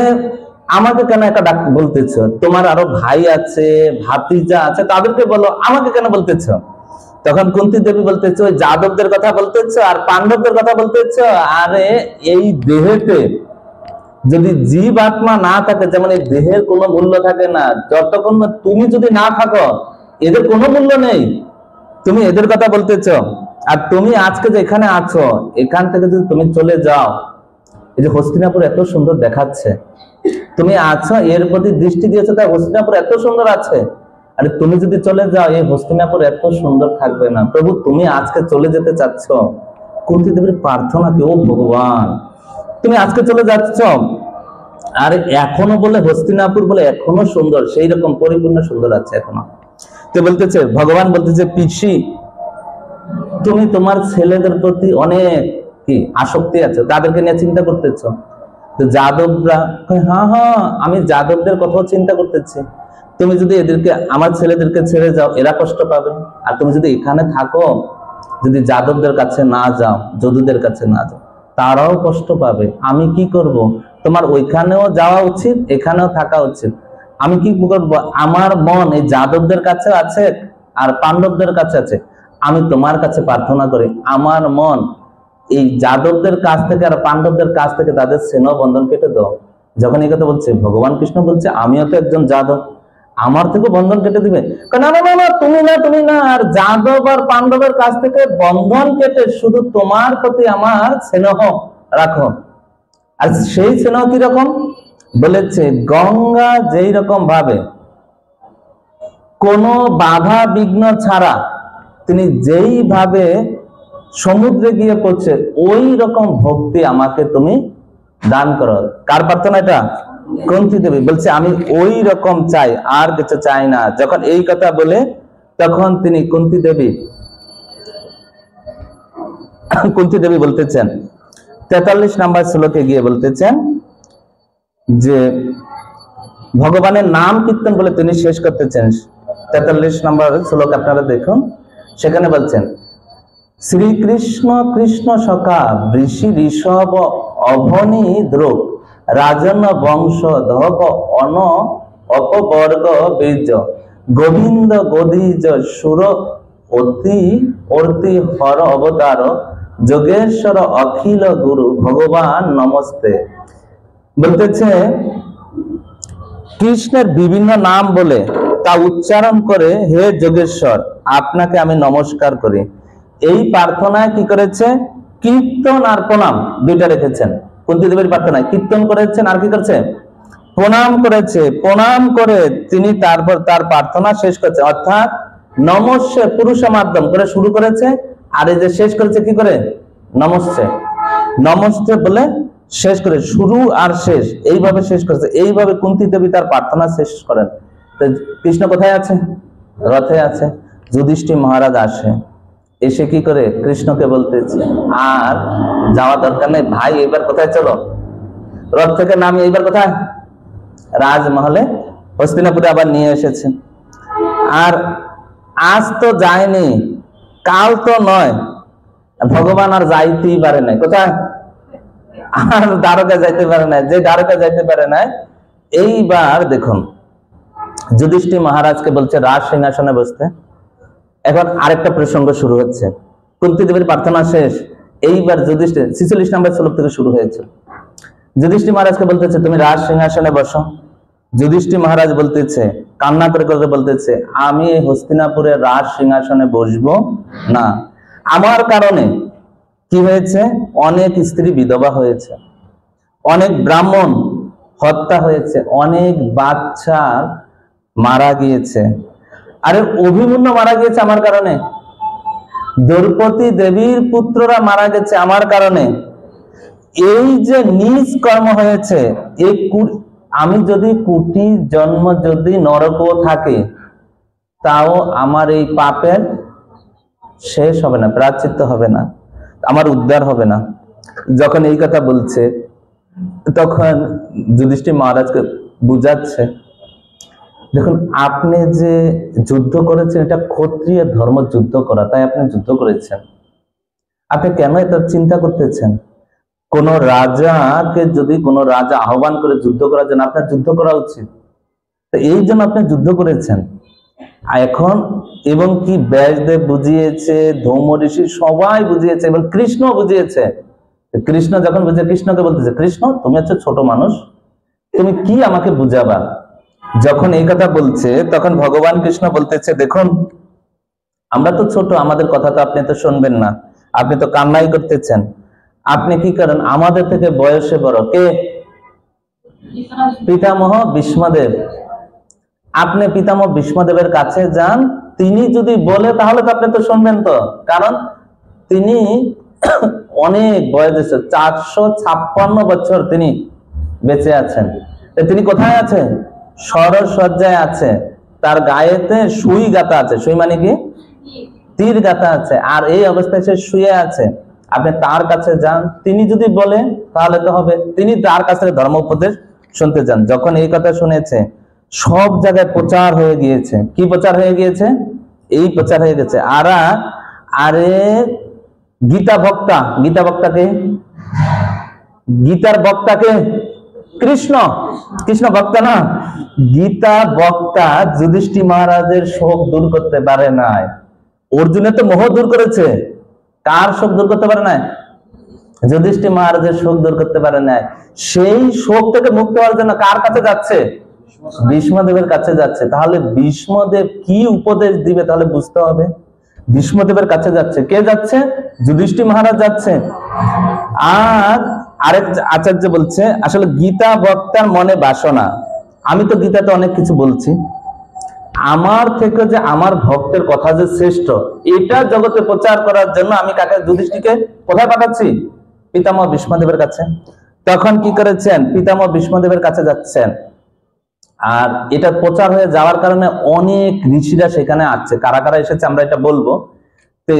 আমাকে কেন একটা ডাক বলতেছ? তোমার আরো ভাই আছে, ভাতিজা আছে, তাদেরকে বলো, আমাকে কেন বলতেছ? তখন কুন্তী দেবী বলতেছ ওই যাদবদের কথা বলতেছ আর পাণ্ডবদের কথা বলতেছ। আরে এই দেহেতে যদি জীব আত্মা না থাকে, যেমন এই দেহের কোনো মূল্য থাকে না, যতক্ষণ তুমি যদি না থাকো এদের কোনো মূল্য নেই। তুমি এদের কথা বলতেছ, আর তুমি আজকে যে এখানে আছো, এখান থেকে যদি তুমি চলে যাও, এই যে হস্তিনাপুর এত সুন্দর দেখাচ্ছে, তুমি আছো এর প্রতি দৃষ্টি দিয়েছো, তাই হস্তিনাপুর এত সুন্দর আছে, আর তুমি যদি চলে যাও এই হস্তিনাপুর এত সুন্দর থাকবে না। প্রভু তুমি আজকে চলে যেতে চাচ্ছ, কুন্তী দেবীর প্রার্থনা কি, ও ভগবান তুমি আজকে চলে যাচ্ছ, আর এখনো বলে হস্তিনাপুর বলে এখনো সুন্দর, সেই রকম পরিপূর্ণ সুন্দর আছে এখনো। তো বলতেছে, ভগবান বলতেছে পিসি তুমি তোমার ছেলেদের প্রতি অনেক কি আসক্তি আছে, তাদেরকে নিয়ে চিন্তা করতেছ। তো যাদবরা হ্যাঁ হ্যাঁ আমি যাদবদের কথাও চিন্তা করতেছি, তুমি যদি এদেরকে আমার ছেলেদেরকে ছেড়ে যাও এরা কষ্ট পাবে, আর তুমি যদি এখানে থাকো, যদি যাদবদের কাছে না যাও, যদুদের কাছে না যাও, তারাও কষ্ট পাবে। আমি কি করব? তোমার ওইখানেও যাওয়া উচিত, এখানেও থাকা উচিত। আমি কি করব? আমার মন এই যাদবদের কাছে আছে আর পাণ্ডবদের কাছে আছে, আমি তোমার কাছে প্রার্থনা করি আমার মন এই যাদবদের কাছ থেকে আর পাণ্ডবদের কাছ থেকে তাদের স্নেহ বন্ধন কেটে দাও। যখন এই কথা বলছে, ভগবান কৃষ্ণ বলছে আমিও তো একজন যাদব, আমার থেকে বন্ধন কেটে দিবে? না না না, তুমি না, আর যাদব আর পাণ্ডবের কাছ থেকে বন্ধন কেটে শুধু তোমার প্রতি আমার স্নেহ রাখো। আর সেই স্নেহ কিরকম বলেছে, গঙ্গা যেই রকম ভাবে কোনো বাধা বিঘ্ন ছাড়া তিনি যেইভাবে সমুদ্রে গিয়ে পড়ছে, ওই রকম ভক্তি আমাকে তুমি দান করো। কার প্রার্থনা এটা? কুন্তী দেবী বলছে আমি ওই রকম চাই, আর কিছু চাই না। যখন এই কথা বলে, তখন তিনি কুন্তী দেবী বলতেছেন 43 নম্বর শ্লোকে গিয়ে বলতেছেন যে ভগবানের নাম কীর্তন বলে তিনি শেষ করতেছেন। 43 নম্বর শ্লোক আপনারা দেখুন, সেখানে বলছেন শ্রীকৃষ্ণ কৃষ্ণ সখা ঋষি ঋষভ অভনি দ্রোগ রাজন বংশ ধক অন অপবর্গ বীর্য গোবিন্দ গদিজ সুর অতি অর্তি হর অবতার যোগেশ্বর অখিল গুরু ভগবান নমস্তে। বলতেছে কৃষ্ণের বিভিন্ন নাম বলে তা উচ্চারণ করে হে যোগেশ্বর আপনাকে আমি নমস্কার করি। এই প্রার্থনায় কি করেছে? কীর্তন আর প্রণাম দুইটা রেখেছেন। কুন্তী দেবীর প্রার্থনায় কীর্তন করেছেন আর কি করেছে? প্রণাম করেছে। প্রণাম করে তিনি তারপর তার প্রার্থনা শেষ করেছে, অর্থাৎ নমস্যে পুরুষ মাধ্যম করে শুরু করেছে, আর এই যে শেষ করেছে কি করে? নমস্যে। নমস্তে বলে শেষ করে, শুরু আর শেষ এইভাবে শেষ করেছে। এইভাবে কুন্তী দেবী তার প্রার্থনা শেষ করেন। কৃষ্ণ কোথায় আছে? রথে আছে। যুধিষ্ঠির মহারাজ আসে, এসে কি করে কৃষ্ণকে বলতেছে আর যাওয়া দরকার নেই ভাই, এবার কোথায় চলো? রথ থেকে নামি এইবার কোথায়? রাজমহলে হস্তিনাপুরে আবার নিয়ে এসেছে। আর আজ তো যায়নি, কাল তো নয়, ভগবান আর যাইতেই পারে নাই। কোথায়? আর দ্বারকা যাইতে পারে নাই। যে দ্বারকা যাইতে পারে নাই, এইবার দেখুন যুধিষ্ঠির মহারাজকে বলছে রাজ সিংহাসনে বসতে। এখন আরেকটা প্রসঙ্গ শুরু হচ্ছে। কুন্তী দেবীর প্রার্থনা শেষ, এইবার যুধিষ্ঠির 46 নম্বর শ্লোক থেকে শুরু হয়েছে। যুধিষ্ঠির মহারাজকে বলতেছে তুমি রাজ সিংহাসনে বসো। যুধিষ্ঠির মহারাজ বলতেছে, কান্না করে করে বলতেছে আমি এই হস্তিনাপুরের রাজ সিংহাসনে বসবো না। আমার কারণে কি হয়েছে? অনেক স্ত্রী বিধবা হয়েছে, অনেক ব্রাহ্মণ হত্যা হয়েছে, অনেক বাচ্চা মারা গিয়েছে। আরে অভিমন্যু মারা গিয়েছে আমার কারণে, দ্রৌপদী দেবীর পুত্ররা মারা গেছে আমার কারণে। এই যে নিজ কর্ম হয়েছে, এই আমি যদি কোটি জন্ম যদি নরকও থাকে, তাও আমার এই পাপের শেষ হবে না, প্রায়শ্চিত্ত হবে না, আমার উদ্ধার হবে না। যখন এই কথা বলছে তখন যুধিষ্ঠির মহারাজকে বুঝাচ্ছে দেখুন আপনি যে যুদ্ধ করেছেন এটা ক্ষত্রিয় ধর্ম যুদ্ধ করা, তাই আপনি যুদ্ধ করেছেন। আপনি কেন এটা চিন্তা করতেছেন? কোন রাজাকে যদি কোনো রাজা আহ্বান করে যুদ্ধ করার জন্য, আপনার যুদ্ধ করা উচিত। তো এই জন্য আপনি যুদ্ধ করেছেন। এখন এবং কি ব্যাসদেব বুঝিয়েছে, ধৌম ঋষি সবাই বুঝিয়েছে এবং কৃষ্ণ বুঝিয়েছে। কৃষ্ণ যখন বুঝে, কৃষ্ণকে বলতেছে কৃষ্ণ তুমি হচ্ছে ছোট মানুষ, তুমি কি আমাকে বুঝাবা? যখন এই কথা বলছে তখন ভগবান কৃষ্ণ বলতেছে দেখুন আমরা তো ছোট, আমাদের কথা তো আপনি তো শুনবেন না, আপনি তো কান্নাই করতেছেন। আপনি কি করেন? আমাদের থেকে বয়সে বড় কে? পিতামহ ভীষ্মদেব। আপনি পিতামহ ভীষ্মদেবের কাছে যান, তিনি যদি বলে তাহলে তো আপনি তো শুনবেন তো, কারণ তিনি অনেক বয়স, 456 বছর তিনি বেঁচে আছেন। তিনি কোথায় আছে? সরসজ্জায় আছে, তার গায়েতে সুই গাঁথা আছে। সুই মানে কি? তীর গাঁথা আছে, আর এই অবস্থায় সে শুয়ে আছে। আপনি তার কাছে যান, তিনি যদি বলে তাহলে তো হবে। তিনি তার কাছে ধর্ম উপদেশ শুনতে যান। যখন এই কথা শুনেছে সব জায়গায় প্রচার হয়ে গিয়েছে। কি প্রচার হয়ে গিয়েছে? এই প্রচার হয়ে গেছে। আরে গীতা বক্তা, গীতা বক্তাকে, গীতার বক্তাকে কৃষ্ণ, কৃষ্ণ বক্তা না, গীতা বক্তা যুধিষ্ঠির মহারাজের শোক দূর করতে পারে নাই। অর্জুনের তো মোহ দূর করেছে, কার শোক দূর করতে পারে নাই? যুধিষ্ঠির মহারাজের শোক দূর করতে পারে নাই। সেই শোক থেকে মুক্ত হওয়ার জন্য কার কাছে যাচ্ছে? ভীষ্মদেবের কাছে যাচ্ছে। তাহলে ভীষ্মদেব কি উপদেশ দিবে তাহলে বুঝতে হবে। ভীষ্মদেবের কাছে যাচ্ছে। কে যাচ্ছে? যুধিষ্ঠির মহারাজ যাচ্ছে। আর আরেক আচার্য বলছে আসলে গীতা বক্তার মনে বাসনা। আমি তো গীতাতে অনেক কিছু বলছি, আমার থেকে যে আমার ভক্তের কথা যে শ্রেষ্ঠ, এটা জগতে প্রচার করার জন্য আমি কাকে? যুধিষ্ঠিরকে কোথায় পাঠাচ্ছি? পিতামহ ভীষ্মদেবের কাছে। তখন কি করেছেন? পিতামহ ভীষ্মদেবের কাছে যাচ্ছেন। আর এটা প্রচার হয়ে যাওয়ার কারণে অনেক ঋষিরা সেখানে আসছে। কারা কারা এসেছে আমরা এটা বলবো। তো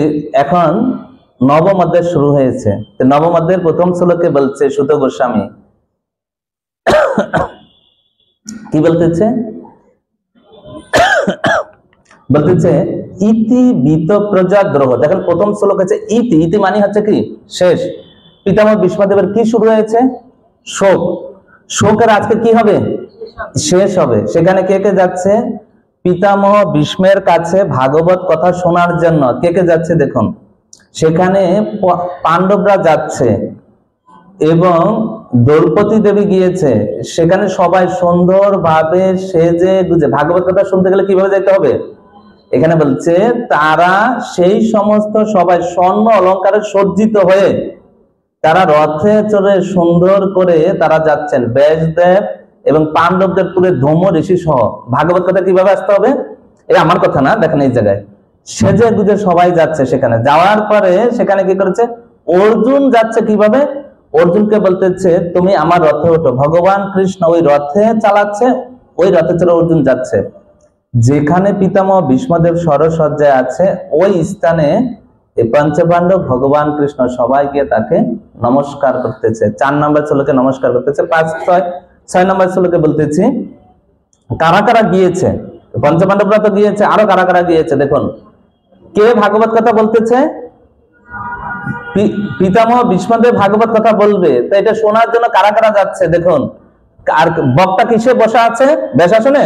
এখন নবম অধ্যায় শুরু হয়েছে। নবম অধ্যায়ের প্রথম শ্লোকে বলছে সুত গোস্বামী কি বলতেছে, বলতেছে ইতি বিত প্রজাদ্রোহ। দেখেন প্রথম শ্লোক আছে ইতি, ইতি মানে হচ্ছে কি শেষ। পিতামহ ভীষ্মদেবের কি শুরু হয়েছে, শোক। শোকের আজকে কি হবে, শেষ হবে। সেখানে কে কে যাচ্ছে, পিতামহ ভীষ্মের কাছে ভাগবত কথা শোনার জন্য কে কে যাচ্ছে দেখুন। সেখানে পাণ্ডবরা যাচ্ছে এবং দ্রৌপদী দেবী গিয়েছে। সেখানে সবাই সুন্দরভাবে সেজে গুজে, ভাগবত কথা শুনতে গেলে কিভাবে যেতে হবে, এখানে বলছে তারা সেই সমস্ত সবাই স্বর্ণ অলঙ্কারে সজ্জিত হয়ে তারা রথে চড়ে সুন্দর করে তারা যাচ্ছেন। ব্যাসদেব এবং পাণ্ডবদের পুরে ধূম ঋষি সহ। ভাগবত কথা কিভাবে আসতে হবে, এটা আমার কথা না, দেখেন এই জায়গায় সেজে গুজে সবাই যাচ্ছে। সেখানে যাওয়ার পরে সেখানে কি করেছে, অর্জুন যাচ্ছে কিভাবে, অর্জুনকে বলতেছে তুমি আমার রথে ওঠো। ভগবান কৃষ্ণ ওই রথে চালাচ্ছে, ওই রথে চড়ে অর্জুন যাচ্ছে। যেখানে পিতামহ ভীষ্মদেব সরসজ্জায় আছে ওই স্থানে এই পঞ্চপাণ্ডব ভগবান কৃষ্ণ সবাই গিয়ে তাকে নমস্কার করতেছে। 4 নম্বর শ্লোকে নমস্কার করতেছে। 5, 6 নম্বর শ্লোকে বলতেছি কারা কারা গিয়েছে। পঞ্চপাণ্ডবরা তো গিয়েছে, আরো কারা কারা গিয়েছে দেখুন। কে ভাগবত কথা বলতেছে, পিতামহ ভীষ্মদেব ভাগবত কথা বলবে, তো এটা শোনার জন্য কারা কারা যাচ্ছে দেখুন। আর বক্তা কিসে বসা আছে, বেশাসনে,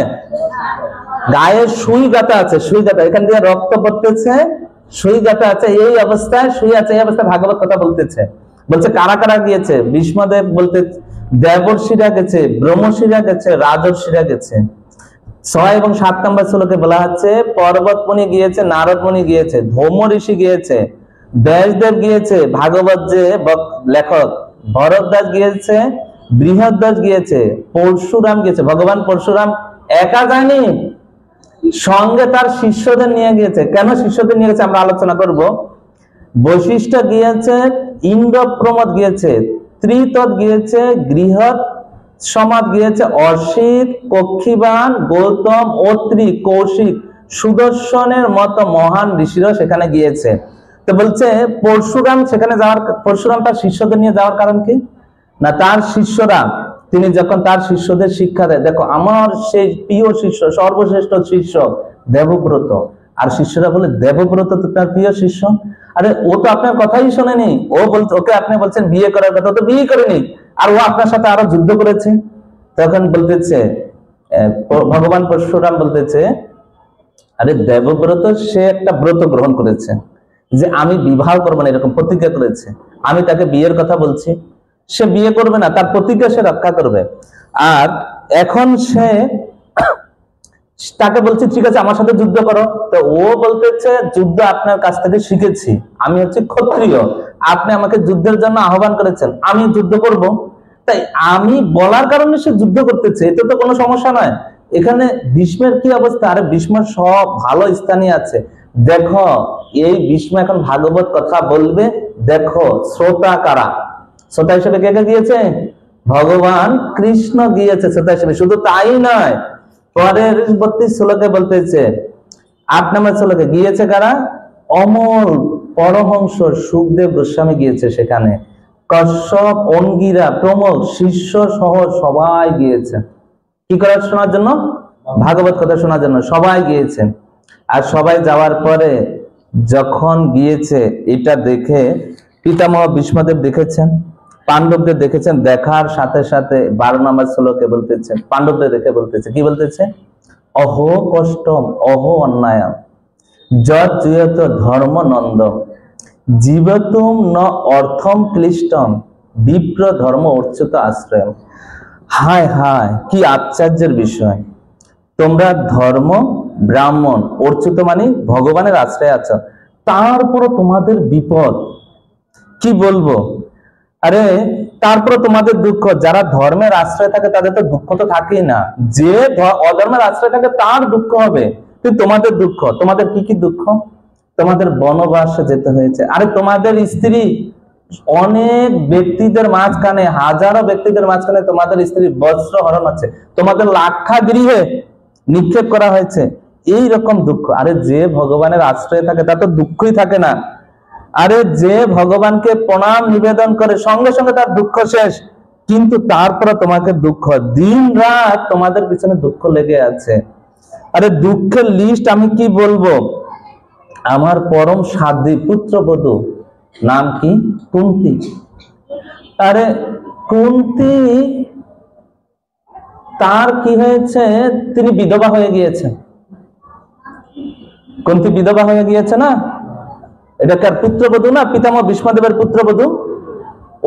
গায়ে সুই গাঁথা আছে, সুই গাঁথা, এখান দিয়ে রক্ত পড়তেছে, সুই গাঁথা আছে, এই অবস্থায় শুয়ে আছে, এই অবস্থায় ভাগবত কথা বলতেছে। বলছে কারা কারা গিয়েছে, ভীষ্মদেব বলতে দেবর্ষিরা গেছে, ব্রহ্মর্ষিরা গেছে, রাজর্ষিরা গেছে। 6 এবং 7 নম্বর শ্লোকে বলা হচ্ছে পর্বতমুনি গিয়েছে, নারদমুনি গিয়েছে, ধৌম ঋষি গিয়েছে, ব্যাসদেব গিয়েছে, ভাগবত যে লেখক ভরদ্বাজ গিয়েছে, বৃহদ্বাজ গিয়েছে, পরশুরাম গিয়েছে। ভগবান পরশুরাম একা যায়নি, সঙ্গে তার শিষ্যদের নিয়ে গিয়েছে। কেন শিষ্যদের নিয়ে গেছে আমরা আলোচনা করব। বৈশিষ্ট্য গিয়েছে, ইন্দ্রপ্রমদ গিয়েছে, ত্রিতদ গিয়েছে, গৃহৎ সমাদ গিয়েছে, অসিত, কক্ষিবান, গৌতম, অত্রি, কৌশিক, সুদর্শনের মতো মহান ঋষিরা সেখানে গিয়েছে। তো বলছে পরশুরাম সেখানে যাওয়ার, পরশুরাম তার শিষ্যদের নিয়ে যাওয়ার কারণ কি না, তার শিষ্যরা তিনি যখন তার শিষ্যদের শিক্ষা দেয়, দেখো আমার সেই প্রিয় শিষ্য, সর্বশ্রেষ্ঠ শিষ্য দেবব্রত, আর শিষ্যরা বলে দেবব্রত তো তার প্রিয় শিষ্য, আরে ও তো আপনার কথাই শোনেনি, ও বলছে ওকে আপনি বলছেন বিয়ে করার কথা, তো বিয়ে করেনি, আর ও আপনার সাথে আরো যুদ্ধ করেছে। তখন বলতেছে ভগবান পরশুরাম বলতেছে আরে দেবব্রত সে একটা ব্রত গ্রহণ করেছে যে আমি বিবাহ করবো না, এরকম প্রতিজ্ঞা করেছে। আমি তাকে বিয়ের কথা বলছি, সে বিয়ে করবে না, তার প্রতিজ্ঞা সে রক্ষা করবে। আর এখন সে তাকে বলছে ঠিক আছে আমার সাথে যুদ্ধ করো। তো ও বলতেছে যুদ্ধ আপনার কাছ থেকে শিখেছি, আমি হচ্ছে ক্ষত্রিয়, আপনি আমাকে যুদ্ধের জন্য আহ্বান করেছেন, আমি যুদ্ধ করব। তাই আমি বলার কারণে সে যুদ্ধ করতেছে, এতে তো কোনো সমস্যা নয়। এখানে ভীষ্মের কি অবস্থা, আরে ভীষ্মের সব ভালো স্থানীয় আছে। দেখো এই ভীষ্ম এখন ভাগবত কথা বলবে, দেখো শ্রোতা কারা, শ্রোতা হিসেবে কে কে গিয়েছে, ভগবান কৃষ্ণ গিয়েছে শ্রোতা হিসেবে। শুধু তাই নয়, পরের 32 শ্লোকে বলতেছে 8 নম্বর শ্লোকে গিয়েছে কারা, অমল পরমহংস সুখদেব গোস্বামী গিয়েছে সেখানে, কশ্যপ, অঙ্গিরা, প্রমোদ, শিষ্য সহ সবাই গিয়েছে। কি করার শোনার জন্য, ভাগবত কথা শোনার জন্য সবাই গিয়েছে। আর সবাই যাওয়ার পরে যখন গিয়েছে এটা দেখে পিতামহ ভীষ্মদেব দেখেছেন, পাণ্ডবদের দেখেছেন, দেখার সাথে সাথে 12 নম্বর শ্লোকে বলতেছে, পাণ্ডবদের দেখে বলতেছে কি বলতেছে, অহো কষ্টম অহো অন্যায়ম যৎ জুয়ত ধর্ম নন্দ জীবতুম ন অর্থম ক্লিষ্টম বিপ্র ধর্ম অর্চিত আশ্রয়। হায় হায় কি আশ্চর্যের বিষয়, তোমরা ধর্ম ব্রাহ্মণ অর্চিত মানে ভগবানের আশ্রয় আছো, তারপর তোমাদের বিপদ, কি বলবো, আরে তারপর তোমাদের দুঃখ। যারা ধর্মের আশ্রয় থাকে তাদের তো দুঃখ তো থাকেই না, যে অধর্মের আশ্রয় থাকে তার দুঃখ হবে। কিন্তু তোমাদের দুঃখ, তোমাদের কি কি দুঃখ, তোমাদের বনবাসে যেতে হয়েছে, আরে তোমাদের স্ত্রী অনেক ব্যক্তিদের মাঝখানে, হাজারো ব্যক্তিদের মাঝখানে তোমাদের স্ত্রী বস্ত্র হরণ আছে, তোমাদের লাক্ষা গৃহে নিক্ষেপ করা হয়েছে, এই রকম দুঃখ। আরে যে ভগবানের আশ্রয় থাকে তার তো দুঃখই থাকে না। আরে যে ভগবানকে প্রণাম নিবেদন করে সঙ্গে সঙ্গে তার দুঃখ শেষ, কিন্তু তারপরে তোমাকে দুঃখ, দিন রাত তোমাদের পিছনে দুঃখ লেগে আছে। আরে দুঃখের লিস্ট আমি কি বলবো। আমার পরম সাধ্বী পুত্রবধূ, নাম কি? কুন্তী। আরে কুন্তী, তার কি হয়েছে? তিনি বিধবা হয়ে গিয়েছেন। কুন্তী বিধবা হয়ে গিয়েছে না? এটা কার পুত্রবধূ না? পিতামহ ভীষ্মদেবের পুত্রবধূ।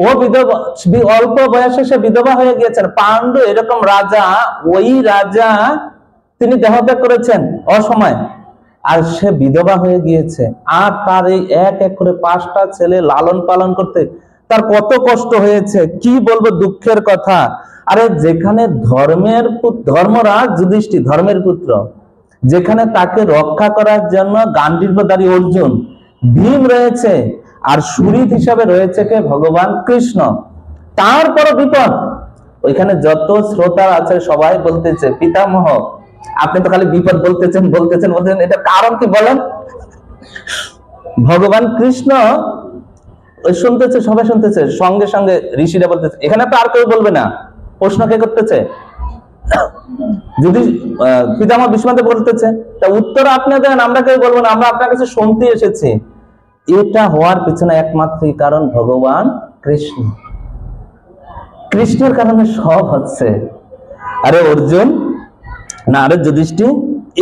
ও বিধবা, অল্প বয়সে সে বিধবা হয়ে গিয়েছেন। পাণ্ডু এরকম রাজা, ওই রাজা তিনি দেহত্যাগ করেছেন অসময়, আর সে বিধবা হয়ে গিয়েছে। আর তার এই এক এক করে 5টা ছেলে লালন পালন করতে তার কত কষ্ট হয়েছে, কি বলবো দুঃখের কথা। আরে যেখানে ধর্মরাজ যুধিষ্ঠির, ধর্মের পুত্র, যেখানে তাকে রক্ষা করার জন্য গান্ডীবধারী অর্জুন, ভীম রয়েছে, আর সুরিত হিসাবে রয়েছে কে? ভগবান কৃষ্ণ। তারপর বিপদ। ওইখানে যত শ্রোতা আছে সবাই বলতেছে, পিতামহ আপনি তো খালি বিপদ বলতেছেন বলতেছেন বলতেছেন, এটা কারণ কি বলেন? ভগবান কৃষ্ণ শুনতেছে, সবাই শুনতেছে, সঙ্গে সঙ্গে ঋষিরা বলতেছে, এখানে তো আর কেউ বলবে না। প্রশ্ন কে করতেছে? যদি পিতামহ ভীষ্মদেব বলতেছে, তা উত্তর আপনি দেন, আমরা কেউ বলবো না, আমরা আপনার কাছে শুনতে এসেছি। এটা হওয়ার পিছনে একমাত্রই কারণ ভগবান কৃষ্ণ। কৃষ্ণের কারণে সব হচ্ছে। আরে অর্জুন না, আরে যুধিষ্ঠির,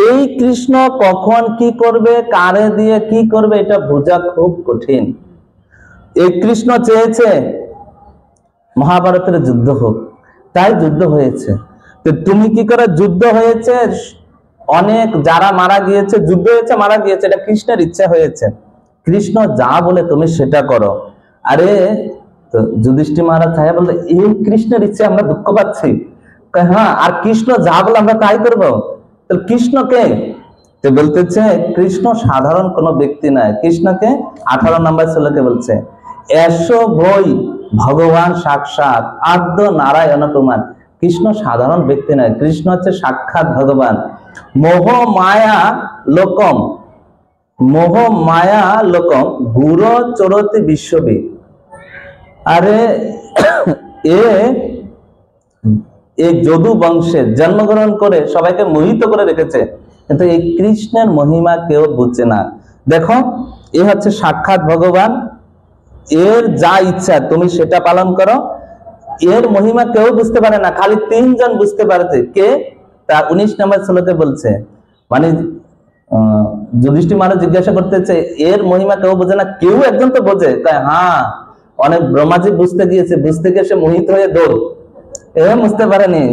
এই কৃষ্ণ কখন কি করবে, কারে দিয়ে কি করবে, এটা বোঝা খুব কঠিন। এই কৃষ্ণ চেয়েছে মহাভারতের যুদ্ধ হোক, তাই যুদ্ধ হয়েছে। তো তুমি কি করে? যুদ্ধ হয়েছে, অনেক যারা মারা গিয়েছে, যুদ্ধ হয়েছে, মারা গিয়েছে, এটা কৃষ্ণের ইচ্ছা হয়েছে। কৃষ্ণ যা বলে তুমি সেটা করো। আরে তো যুধিষ্ঠির মহারাজ সাহেব বলতে, এই কৃষ্ণের ইচ্ছে আমরা দুঃখ পাচ্ছি। হ্যাঁ, আর কৃষ্ণ যা বলে আমরা তাই করবো। তো কৃষ্ণ কে? তো বলতেছে কৃষ্ণ সাধারণ কোনো ব্যক্তি নয়। কৃষ্ণকে 18 নম্বর শ্লোকে বলছে, এসো বই ভগবান সাক্ষাৎ আদ্য নারায়ণ প্রমাণ। কৃষ্ণ সাধারণ ব্যক্তি নয়, কৃষ্ণ হচ্ছে সাক্ষাৎ ভগবান। মোহ মায়া লোকম, মোহ মায়া লোকম গুর চরতি বিশ্ববি। আরে এই যদু বংশে জন্মগ্রহণ করে সবাইকে মোহিত করে রেখেছে, কিন্তু এই কৃষ্ণের মহিমা কেউ বুঝছে না। দেখো, এ হচ্ছে সাক্ষাৎ ভগবান, এর যা ইচ্ছা তুমি সেটা পালন করো। এর মহিমা কেউ বুঝতে পারে না, খালি 3 জন বুঝতে পারছে। কে? তা 19 নম্বর শ্লোকে বলছে, মানে যুধিষ্ঠির মহারাজ জিজ্ঞাসা করতেছে, এর মহিমা কেউ বোঝে না? কেউ একজন তো বোঝে। হ্যাঁ, অনেক ব্রহ্মাজি বুঝতে গিয়েছে, বুঝতে গিয়ে সে মোহিত হয়ে দৌড়, এ বুঝতে পারেনি।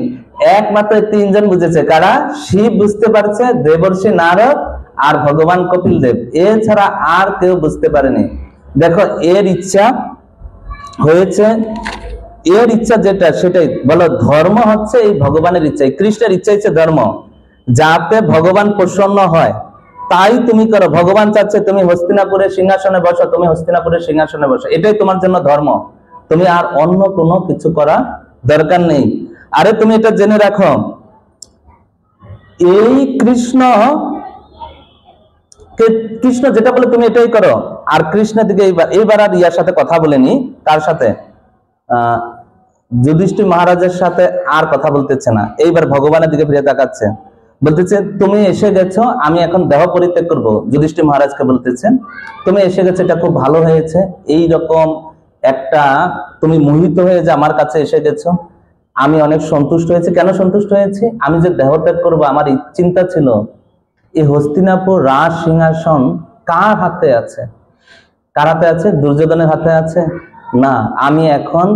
একমাত্র 3 জন বুঝেছে। কারা? শিব বুঝতে পারছে, দেবর্ষি নারদ আর ভগবান কপিল দেব। এছাড়া আর কেউ বুঝতে পারেনি। দেখো, এর ইচ্ছা হয়েছে, এর ইচ্ছা যেটা সেটাই বলো। ধর্ম হচ্ছে এই ভগবানের ইচ্ছা, কৃষ্ণের ইচ্ছা হচ্ছে ধর্ম, যাতে ভগবান প্রসন্ন হয় তাই তুমি করো। ভগবান চাচ্ছে তুমি হস্তিনাপুরের সিংহাসনে বসো, তুমি হস্তিনাপুরের সিংহাসনে বসো, এটাই তোমার জন্য ধর্ম। তুমি আর অন্য কোনো কিছু করা দরকার নেই। আরে তুমি এটা জেনে রাখো, এই কৃষ্ণ যেটা বলে তুমি এটাই করো। আর কৃষ্ণের দিকে এইবার আর ইয়ার সাথে কথা বলেনি, কার সাথে? যুধিষ্ঠির মহারাজের সাথে আর কথা বলতেছে না, এইবার ভগবানের দিকে ফিরে তাকাচ্ছে। বলতেছে তুমি এসে গেছো, আমি এখন দেহ পরিত্যাগ করবো। যুধিষ্ঠির মহারাজকে বলতেছেন, তুমি এসে গেছো, এটা খুব ভালো হয়েছে। এই রকম একটা তুমি মোহিত হয়ে যে আমার কাছে এসে গেছো, আমি অনেক সন্তুষ্ট হয়েছি। কেন সন্তুষ্ট হয়েছি? আমি যে দেহ ত্যাগ করবো, আমার চিন্তা ছিল এই হস্তিনাপুর রাজ সিংহাসন কার হাতে আছে? কার হাতে আছে? দুর্যোধনের হাতে আছে না। আমি এখন,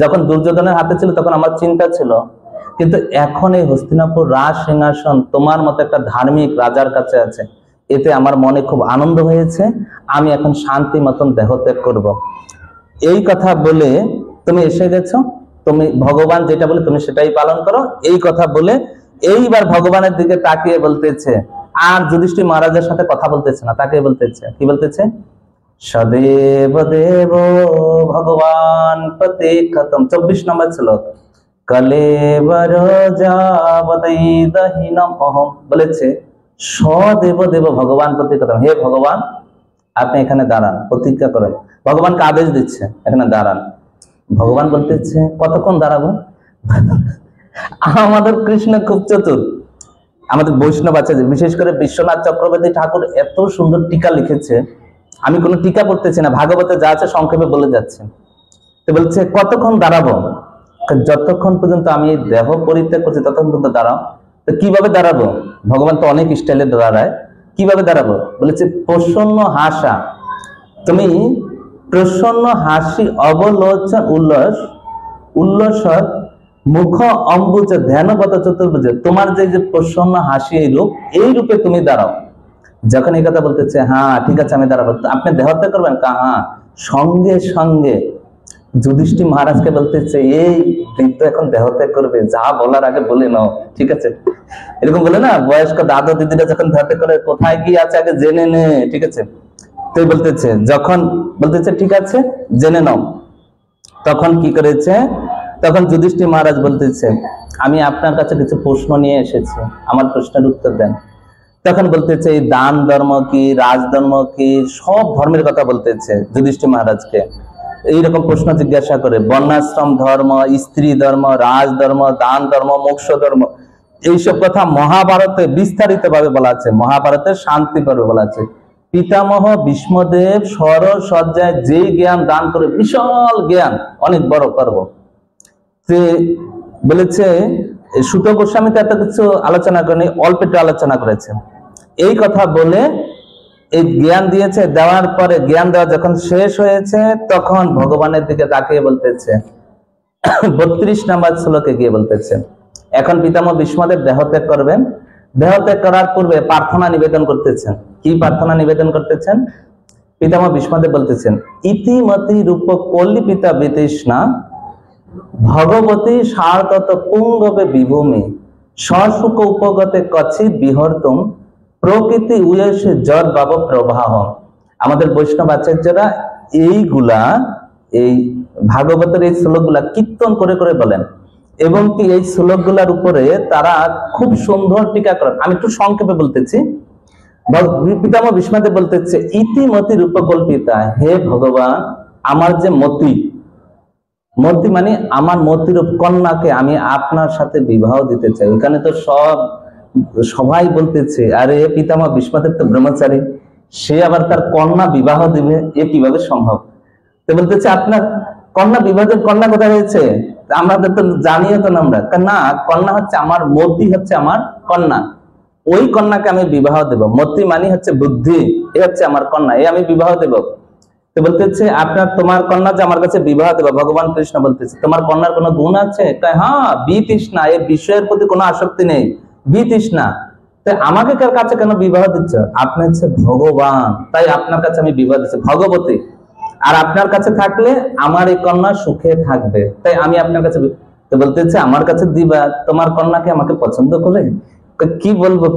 যখন দুর্যোধনের হাতে ছিল তখন আমার চিন্তা ছিল, কিন্তু এখন এই হস্তিনাপুর রাজ সিংহাসন তোমার মতো একটা ধার্মিক রাজার কাছে আছে, এতে আমার মনে খুব আনন্দ হয়েছে। আমি এখন শান্তি মতন দেহ ত্যাগ করবো। এই কথা বলে তুমি এসে গেছো, তুমি ভগবান যেটা বলে তুমি সেটাই পালন করো, এই কথা বলে এইবার ভগবানের দিকে তাকিয়ে বলতেছে। আর যুধিষ্ঠির মহারাজের সাথে কথা বলতেছে না, তাকে বলতেছে, কি বলতেছে? সদেব দেব ভগবান পতে খতম। 24 নম্বর শ্লোক, কলেবর যাবদৈ দহিনম অহম। বলেছে সদেব দেব ভগবান পতে খতম, হে ভগবান আপনি এখানে দাঁড়ান, প্রতিজ্ঞা করেন। ভগবানকে আদেশ দিচ্ছে এখানে দাঁড়ান। ভগবান বলতেছে কতক্ষণ দাঁড়াবো? আমাদের কৃষ্ণ খুব চতুর। আমাদের বৈষ্ণব আছে, বিশেষ করে বিশ্বনাথ চক্রবর্তী ঠাকুর এত সুন্দর টিকা লিখেছে, আমি কোনো টিকা পড়তেছি না, ভাগবতে যা আছে সংক্ষেপে বলে যাচ্ছে। তো বলছে কতক্ষণ দাঁড়াবো? যতক্ষণ পর্যন্ত আমি দেহ পরিত্যাগ করছি ততক্ষণ পর্যন্ত দাঁড়াও। তো কিভাবে দাঁড়াবো? ভগবান তো অনেক স্টাইলে দাঁড়ায়, কিভাবে দাঁড়াবো? বলেছে প্রসন্ন হাসা, তুমি প্রসন্ন হাসি অবলোচন উল্লাস উল্লসৎ মুখ অম্বুজ ধ্যানগত চতুর্ভুজে, তোমার যে প্রসন্ন হাসি এই রূপে তুমি দাঁড়াও। যখন এই কথা বলতেছে, হ্যাঁ ঠিক আছে আমি দাঁড়াবো, আপনি দেহত্যাগ করবেন? হ্যাঁ। সঙ্গে সঙ্গে যুধিষ্ঠির মহারাজকে বলতেছে, এই বৃদ্ধ এখন দেহত্যাগ করবে, যা বলার আগে বলে নাও, ঠিক আছে? এরকম বলে না বয়স্ক দাদা দিদিরা যখন দেহত্যাগ করে, কোথায় কি আছে আগে জেনে নে, ঠিক আছে? তো বলতেছে, যখন বলতেছে ঠিক আছে জেনে নাও, তখন কি করেছে? তখন যুধিষ্ঠির মহারাজ বলতেছে, আমি আপনার কাছে কিছু প্রশ্ন নিয়ে এসেছি, আমার প্রশ্নের উত্তর দেন। তখন বলতেছে এই দান ধর্ম কি, রাজধর্ম কি, সব ধর্মের কথা বলতেছে যুধিষ্ঠির মহারাজকে। এইরকম প্রশ্ন জিজ্ঞাসা করে, বর্ণাশ্রম ধর্ম, স্ত্রী ধর্ম, রাজধর্ম, দান ধর্ম, মোক্ষ ধর্ম, এইসব কথা মহাভারতে বিস্তারিত ভাবে বলা আছে, মহাভারতের শান্তি পর্বে বলা আছে। পিতামহ ভীষ্মদেব সরসজ্জায় যে জ্ঞান দান করে, বিশাল জ্ঞান, অনেক বড় পর্ব। বলেছে সুত গোস্বামী তো এত কিছু আলোচনা করেনি, অল্প একটু আলোচনা করেছেন। এই কথা বলে এই জ্ঞান দিয়েছে, দেওয়ার পরে জ্ঞান দেওয়া যখন শেষ হয়েছে, তখন ভগবানের দিকে তাকিয়ে বলতেছে 32 নম্বর শ্লোকে গিয়ে বলতেছে, এখন পিতামহ ভীষ্মদেব দেহত্যাগ করবেন, দেহত্যাগ করার পূর্বে প্রার্থনা নিবেদন করতেছেন। কি প্রার্থনা নিবেদন করতেছেন? পিতামহ ভীষ্মদেব বলতেছেন, ইতিমতি রূপ কল্লিপিতা বিতৃষ্ণা ভগবতী সারতত পুঙ্গবে বিভূমি সসুখ উপগতে কচিত বিহর্তম প্রকৃতি উয়েসে জল বাব প্রবাহ। আমাদের বৈষ্ণব আচার্যরা এইগুলা, এই ভাগবতের এই শ্লোকগুলা কীর্তন করে করে বলেন, এবং কি এই শ্লোকগুলার উপরে তারা খুব সুন্দর টিকা করেন। আমি একটু সংক্ষেপে বলতেছি। পিতামহ ভীষ্মদেব বলতেছে, ইতিমতি রূপকল্পিতা, হে ভগবান, আমার যে মতি, মতি মানে আমার মতিরূপ কন্যাকে আমি আপনার সাথে বিবাহ দিতে চাই। ওখানে তো সবাই বলতেছে, আরে পিতামহ ভীষ্মদেব তো ব্রহ্মচারী, সে আবার তার কন্যা বিবাহ দিবে, এ কিভাবে সম্ভব? তো বলতেছে, আপনার কন্যা বিবাহের কন্যা কোথায় হয়েছে? আমাদের তো জানিয়ে তো আমরা, না কন্যা হচ্ছে আমার, মতি হচ্ছে আমার কন্যা, ওই কন্যাকে আমি বিবাহ দেব। মতি মানে হচ্ছে বুদ্ধি, এ হচ্ছে আমার কন্যা, এ আমি বিবাহ দেব। তো বলতেছে, আপনার তোমার কন্যা যে আমার কাছে বিবাহ দেবে, ভগবান কৃষ্ণ বলতেছে, তোমার কন্যার কোনো গুণ আছে? হ্যাঁ, বিতৃষ্ণা, এই বিষয়ের প্রতি কোনো আসক্তি নেই, বিতৃষ্ণা। তাই আমাকে কার কাছে কেন বিবাহ দিচ্ছ? আপনি হচ্ছে ভগবান, তাই আপনার কাছে আমি বিবাহ দিচ্ছি, ভগবতী। আর আপনার কাছে থাকলে আমার এই কন্যা সুখে থাকবে, তাই আমি আপনার কাছে। তো বলতেছে, আমার কাছে দিবা, তোমার কন্যাকে আমাকে পছন্দ করে? কি বলবো,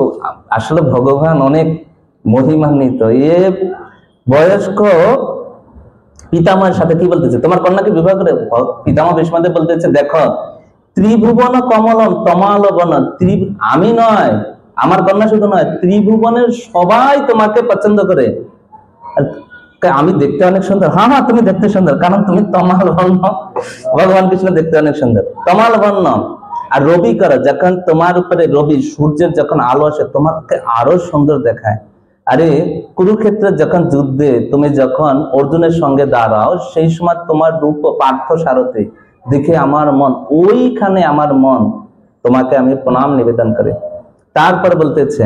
আসলে ভগবান অনেক মহিমান্বিত। এ বয়স্ক পিতামহের সাথে কি বলতেছে, তোমার কন্যাকে বিবাহ করে? পিতামহ ভীষ্মদেব বলতেছে, দেখো, ত্রিভুবন কমলম তমালবন, আমি নয়, আমার কন্যা শুধু নয়, ত্রিভুবনের সবাই তোমাকে পছন্দ করে। আমি দেখতে অনেক সুন্দর? হ্যাঁ হ্যাঁ, তুমি দেখতে সুন্দর, কারণ তুমি তমাল বর্ণ। ভগবান কৃষ্ণ দেখতে অনেক সুন্দর, তমাল বর্ণ। আর রবি করো, যখন তোমার উপরে রবি সূর্যের যখন আলো আসে, তোমাকে আরো সুন্দর দেখায়। আরে কুরুক্ষেত্রে যখন যুদ্ধে তুমি যখন অর্জুনের সঙ্গে দাঁড়াও, সেই সময় তোমার রূপ পার্থ সারথি দেখে আমার মন, ওইখানে আমার মন তোমাকে আমি প্রণাম নিবেদন করি। তারপরে বলতেছে,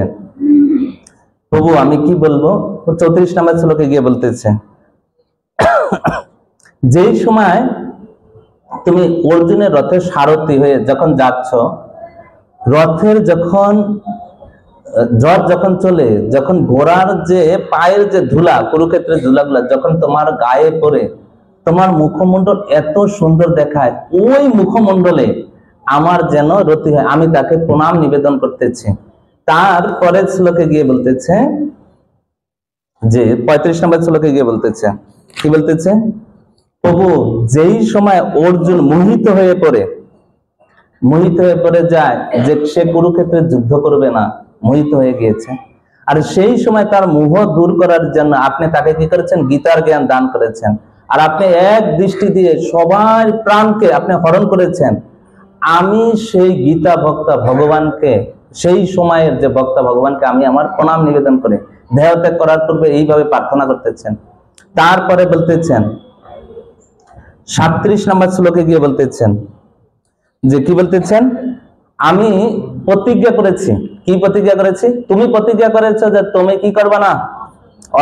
প্রভু আমি কি বলবো? 34 নম্বর শ্লোকে গিয়ে বলতেছে, যেই সময় তুমি অর্জুনের রথের সারথি হয়ে যখন যাচ্ছ, রথের যখন জ্বর যখন চলে, যখন ঘোড়ার যে পায়ের যে ধুলা, কুরুক্ষেত্রের ধুলাগুলা যখন তোমার গায়ে পড়ে, তোমার মুখমণ্ডল এত সুন্দর দেখায়, ওই মুখমণ্ডলে আমার যেন রতি হয়, আমি তাকে প্রণাম নিবেদন করতেছি। তারপরের শ্লোকে গিয়ে বলতেছে যে 35 নম্বর শ্লোকে গিয়ে বলতেছে, কি বলতেছে? প্রভু যেই সময় অর্জুন মোহিত হয়ে পড়ে যায় যে সে কুরুক্ষেত্রে যুদ্ধ করবে না, মোহিত হয়ে গিয়েছে, আর সেই সময় তার মোহ দূর করার জন্য আপনি তাকে কি করেছেন, গীতার জ্ঞান দান করেছেন। আর আপনি এক দৃষ্টি দিয়ে সবার প্রাণকে আপনি হরণ করেছেন। আমি সেই গীতা বক্তা ভগবানকে, সেই সময়ের যে বক্তা ভগবানকে আমি আমার প্রণাম নিবেদন করে দেহত্যাগ করার পূর্বে এইভাবে প্রার্থনা করতেছেন। তারপরে বলতেছেন 37 নম্বর শ্লোকে গিয়ে বলতেছেন যে কি বলতেছেন, আমি প্রতিজ্ঞা করেছি। কি প্রতিজ্ঞা করেছি? তুমি প্রতিজ্ঞা করেছো যে তুমি কি করবে না,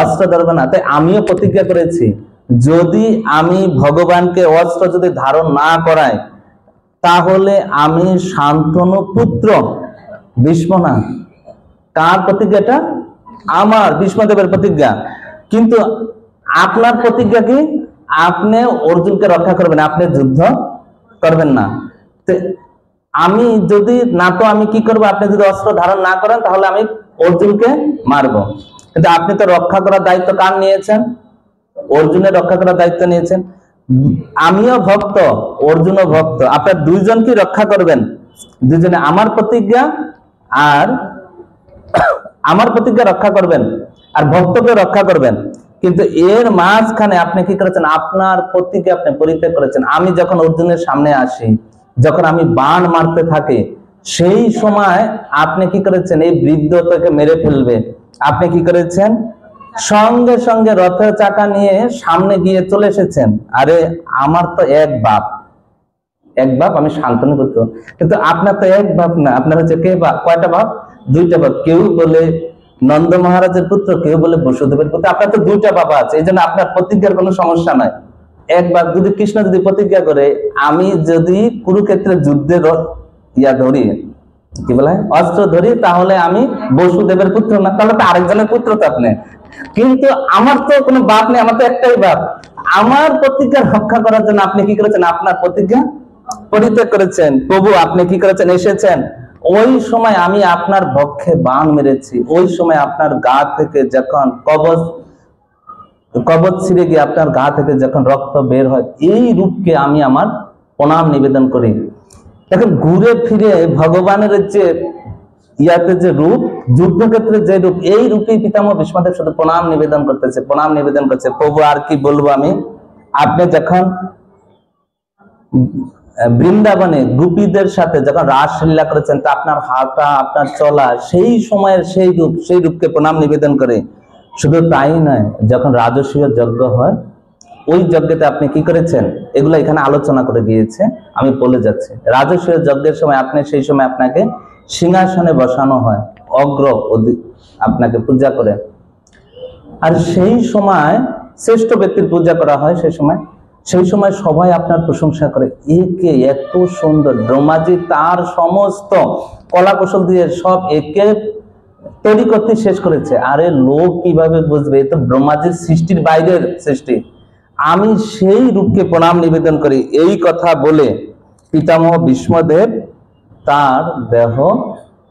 অস্ত্র ধরবে না। তাই আমিও প্রতিজ্ঞা করেছি, যদি আমি ভগবানকে অস্ত্র যদি ধারণ না করাই, তাহলে আমি শান্তনু পুত্র ভীষ্ম না। কার প্রতিজ্ঞাটা? আমার, ভীষ্মদেবের প্রতিজ্ঞা। কিন্তু আপনার প্রতিজ্ঞা কি? আপনি অর্জুনকে রক্ষা করবেন, আপনি যুদ্ধ করবেন না। আমি যদি না, তো আমি কি করবো? আপনি যদি অস্ত্র ধারণ না করেন তাহলে আমি অর্জুনকে মারবো। কিন্তু আপনি তো রক্ষা করার দায়িত্ব কার নিয়েছেন? অর্জুনের রক্ষা করার দায়িত্ব নিয়েছেন। আমিও ভক্ত, অর্জুনও ভক্ত, আপনার দুইজনকে রক্ষা করবেন। দুজনে আমার প্রতিজ্ঞা আর আমার প্রতিজ্ঞা রক্ষা করবেন, আর ভক্তকে রক্ষা করবেন। কিন্তু এর মাঝখানে আপনি কি করেছেন? আপনার প্রতিজ্ঞা আপনি পরিত্যাগ করেছেন। আমি যখন অর্জুনের সামনে আসি, যখন আমি বাণ মারতে থাকি, সেই সময় আপনি কি করেছেন? এই বৃদ্ধ তাকে মেরে ফেলবে, আপনি কি করেছেন? সঙ্গে সঙ্গে রথের চাকা নিয়ে সামনে গিয়ে চলে এসেছেন। আরে আমার তো এক বাপ, আমি শান্তনু পুত্র, কিন্তু আপনার তো এক বাপ না, আপনার হচ্ছে কে বাপ? কয়টা বাপ? দুইটা বাপ। কেউ বলে নন্দ মহারাজের পুত্র, কেউ বলে বসুদেবের পুত্র। আপনার তো দুইটা বাবা আছে, এই জন্য আপনার প্রতিজ্ঞার কোনো সমস্যা নাই। একবার যদি কৃষ্ণ যদি প্রতিজ্ঞা করে, আমি যদি কুরুক্ষেত্রের যুদ্ধের ধরি, কি বলে, অস্ত্র ধরি, তাহলে আমি বসুদেবের পুত্র না, তাহলে তো আরেকজনের পুত্র তো আপনি। কিন্তু আমার তো কোনো বাপ নেই, আমার তো একটাই বাপ। আমার প্রতিজ্ঞা রক্ষা করার জন্য আপনি কি করেছেন? আপনার প্রতিজ্ঞা পরিত্যাগ করেছেন। প্রভু আপনি কি করেছেন? এসেছেন। ওই সময় আমি আপনার বক্ষে বাণ মেরেছি, ওই সময় আপনার গা থেকে যখন কবচ ছিঁড়ে গিয়ে আপনার গা থেকে যখন রক্ত বের হয়, এই রূপকে আমি আমার প্রণাম নিবেদন করি। দেখেন, ঘুরে ফিরে ভগবানের যে ইয়াতে যে রূপ, যুদ্ধক্ষেত্রে যে রূপ, এই রূপেই পিতামহ ভীষ্মদেব শুধু প্রণাম নিবেদন করতেছে, প্রণাম নিবেদন করছে। প্রভু আর কি বলবো আমি, আপনি যখন বৃন্দাবনে গোপীদের সাথে যখন রাসলীলা করেছেন, তা আপনার হাঁটা, আপনার চলা, সেই সময়ের সেই রূপ, সেই রূপকে প্রণাম নিবেদন করে। শুধু তাই নয়, যখন রাজসূয় যজ্ঞ হয়, ওই যজ্ঞতে আপনি কি করেছেন? এগুলো এখানে আলোচনা করে গিয়েছে, আমি বলে যাচ্ছি। রাজসূয় যজ্ঞের সময় আপনি, সেই সময় আপনাকে সিংহাসনে বসানো হয়, অগ্র আপনাকে পূজা করে। আর সেই সময় শ্রেষ্ঠ ব্যক্তির পূজা করা হয়। সেই সময় সবাই আপনার প্রশংসা করে, একে এত সুন্দর, ব্রহ্মাজি তার সমস্ত কলা কৌশল দিয়ে সব একে তৈরি করতে শেষ করেছে। আরে লোক কিভাবে বুঝবে? এ তো ব্রহ্মাজির সৃষ্টির বাইরের সৃষ্টি। আমি সেই রূপকে প্রণাম নিবেদন করি। এই কথা বলে পিতামহ ভীষ্মদেব তার দেহ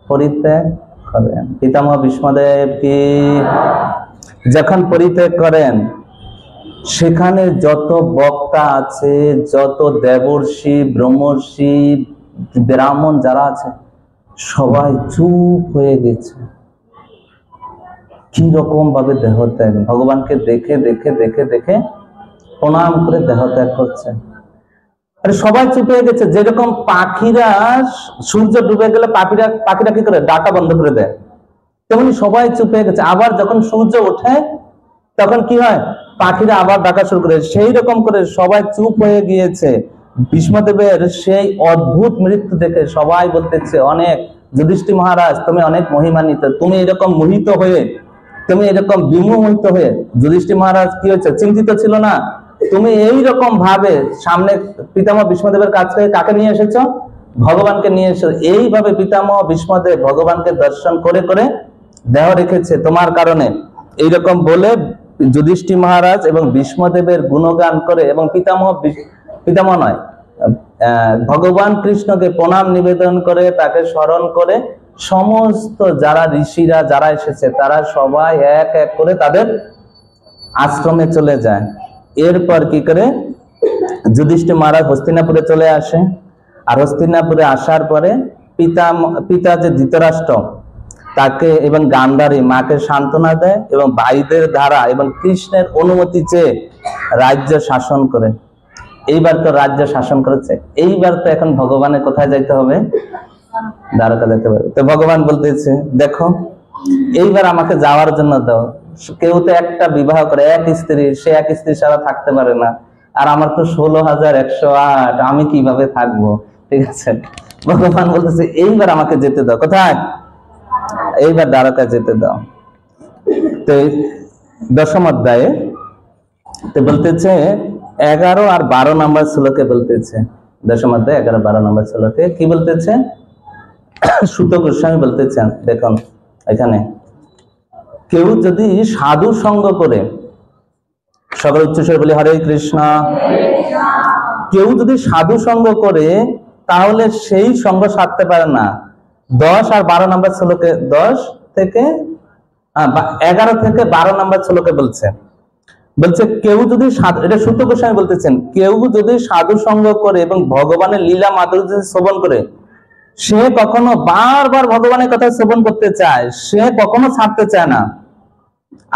পরিত্যাগ করেন। পিতামহ ভীষ্মদেব কি যখন পরিত্যাগ করেন, সেখানে যত বক্তা আছে, যত দেবর্ষি, ব্রহ্মর্ষি, ব্রাহ্মণ যারা আছে, সবাই চুপ হয়ে গেছে। কি রকম ভাবে দেহত্যাগ! ভগবানকে দেখে দেখে দেখে দেখে প্রণাম করে দেহত্যাগ করছে। আরে সবাই চুপ হয়ে গেছে। যেরকম পাখিরা সূর্য ডুবে গেলে পাখিরা কি করে? ডাকা বন্ধ করে দেয়, তেমনি সবাই চুপ হয়ে গেছে। আবার যখন সূর্য ওঠে, তখন কি হয়? পাখিরা আবার ডাকা শুরু করে। সেই রকম করে সবাই চুপ হয়ে গিয়েছে। ভীষ্মদেবের সেই অদ্ভুত মৃত্যু দেখে সবাই বলতেছে, অনেক, যুধিষ্ঠির মহারাজ তুমি অনেক মহিমান্বিত, তুমি এরকম মোহিত হয়ে, তুমি এরকম বিমোহিত হয়ে। যুধিষ্ঠির মহারাজ কি হয়েছে? চিন্তিত ছিল না? তুমি এই রকম ভাবে সামনে পিতামহ ভীষ্মদেবের কাছে কাকে নিয়ে এসেছো? ভগবানকে নিয়ে এসেছো। এইভাবে পিতামহ ভীষ্মদেব ভগবানকে দর্শন করে করে দেহ রেখেছে তোমার কারণে। এইরকম বলে যুধিষ্ঠির মহারাজ এবং ভীষ্মদেবের গুণগান করে, এবং পিতামহ নয়, ভগবান কৃষ্ণকে প্রণাম নিবেদন করে, তাকে স্মরণ করে, সমস্ত যারা ঋষিরা যারা এসেছে, তারা সবাই এক এক করে তাদের আশ্রমে চলে যায়। এরপর কি করে? যুধিষ্ঠির মহারাজ হস্তিনাপুরে চলে আসে। আর হস্তিনাপুরে আসার পরে পিতা যে ধৃতরাষ্ট্র, তাকে এবং গান্ধারী মাকে সান্ত্বনা দেয় এবং ভাইদের দ্বারা এবং কৃষ্ণের অনুমতি চেয়ে রাজ্য শাসন করে। এইবার তো রাজ্য শাসন করেছে, এইবার তো এখন ভগবানের কোথায় যাইতে হবে? দ্বারকা যেতে পারবে। তো ভগবান বলতেছে দেখো এইবার আমাকে যাওয়ার জন্য দাও। কেউ তো একটা বিবাহ করে এক স্ত্রী, সে এক স্ত্রী ছাড়া থাকতে পারে না, আর আমার তো 16,108, আমি কিভাবে থাকবো? ঠিক আছে, ভগবান বলতেছে এইবার আমাকে যেতে দাও। কোথায়? এইবার দ্বারকা যেতে দাও। তো দশম অধ্যায়ে তো বলতেছে 11 আর 12 নম্বর শ্লোকে বলতেছে, দশম অধ্যায় 11-12 নম্বর শ্লোকে কি বলতেছে? সুত গোস্বামী বলতেছেন দেখুন এখানে, কেউ যদি সাধু সঙ্গ করে, সকল উচ্চস্বরে বলি হরে কৃষ্ণ, কেউ যদি সাধু সঙ্গ করে তাহলে সেই সঙ্গ সারতে পারে না। 10 আর 12 নম্বর শ্লোকে, 11 থেকে 12 নম্বর শ্লোকে বলছে কেউ যদি এটা সুত গোস্বামী বলতেছেন, কেউ যদি সাধু সঙ্গ করে এবং ভগবানের লীলা মাধুর্য শ্রবণ করে, সে কখনো বারবার ভগবানের কথা শ্রবণ করতে চায়, সে কখনো ছাড়তে চায় না।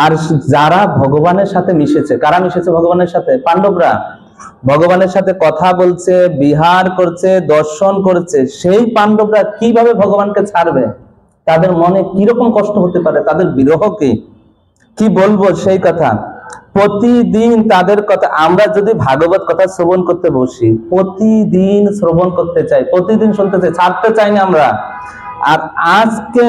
আর যারা ভগবানের সাথে মিশেছে, কারা মিশেছে ভগবানের সাথে? পাণ্ডবরা। ভগবানের সাথে কথা বলছে, বিহার করছে, দর্শন করছে, সেই পাণ্ডবরা কিভাবে ভগবানকে ছাড়বে? তাদের মনে কিরকম কষ্ট হতে পারে, তাদের বিরহ কি বলবো সেই কথা। প্রতিদিন তাদের কথা, আমরা যদি ভাগবত কথা শ্রবণ করতে বসি, প্রতিদিন শ্রবণ করতে চাই, প্রতিদিন শুনতে চাই, ছাড়তে চাই না আমরা। আর আজকে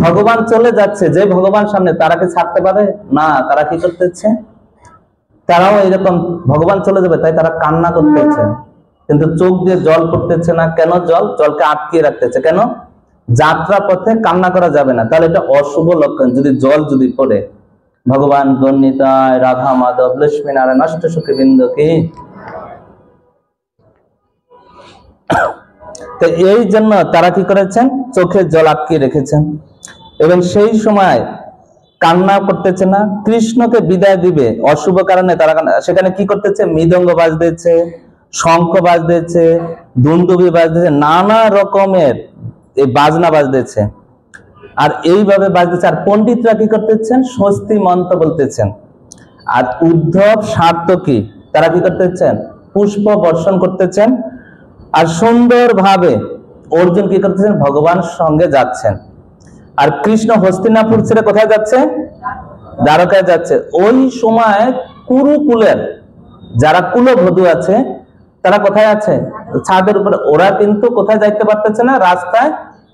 ভগবান চলে যাচ্ছে, যে ভগবান সামনে, তারা কি ছাড়তে পারে না? তারা কি করতেছে? তারাও এরকম, ভগবান চলে যাবে তাই তারা কান্না করতেছে, কিন্তু চোখ দিয়ে জল পড়তেছে না। কেন? জলকে আটকিয়ে রাখতেছে। কেন? যাত্রা পথে কান্না করা যাবে না, তাহলে এটা অশুভ লক্ষণ। যদি পড়ে, ভগবান গণিতায় রাধা মাধব লক্ষ্মী নারায়ণ অষ্ট সুখী বৃন্দ কি। তো এই জন্য তারা কি করেছেন? চোখে জল আটকে রেখেছেন এবং সেই সময় কান্না করতেছে না। কৃষ্ণকে বিদায় দিবে অশুভ কারণে তারা সেখানে কি করতেছে? মৃদঙ্গ বাজতেছে, শঙ্খ বাজতেছে, দুন্দুবি বাজতেছে, নানা রকমের এই বাজনা বাজতেছে, আর এইভাবে বাজতেছে। আর পণ্ডিতরা কি করতেছেন? স্বস্তি মন্ত্র বলতেছেন। আর উদ্ধব সার্থকী তারা কি করতেছেন? পুষ্প বর্ষণ করতেছেন। আর সুন্দরভাবে অর্জুন কি করতেছেন? ভগবান সঙ্গে যাচ্ছেন। আর কৃষ্ণ হস্তিনাপুর ছেড়ে কোথায় যাচ্ছে? দ্বারকায় যাচ্ছে। ওই সময় কুরুকুলের যারা কুলবধূ আছে তারা কোথায় আছে? ছাদের উপরে। ওরা কিন্তু কোথায় যাইতে পারতেছে না, রাস্তায়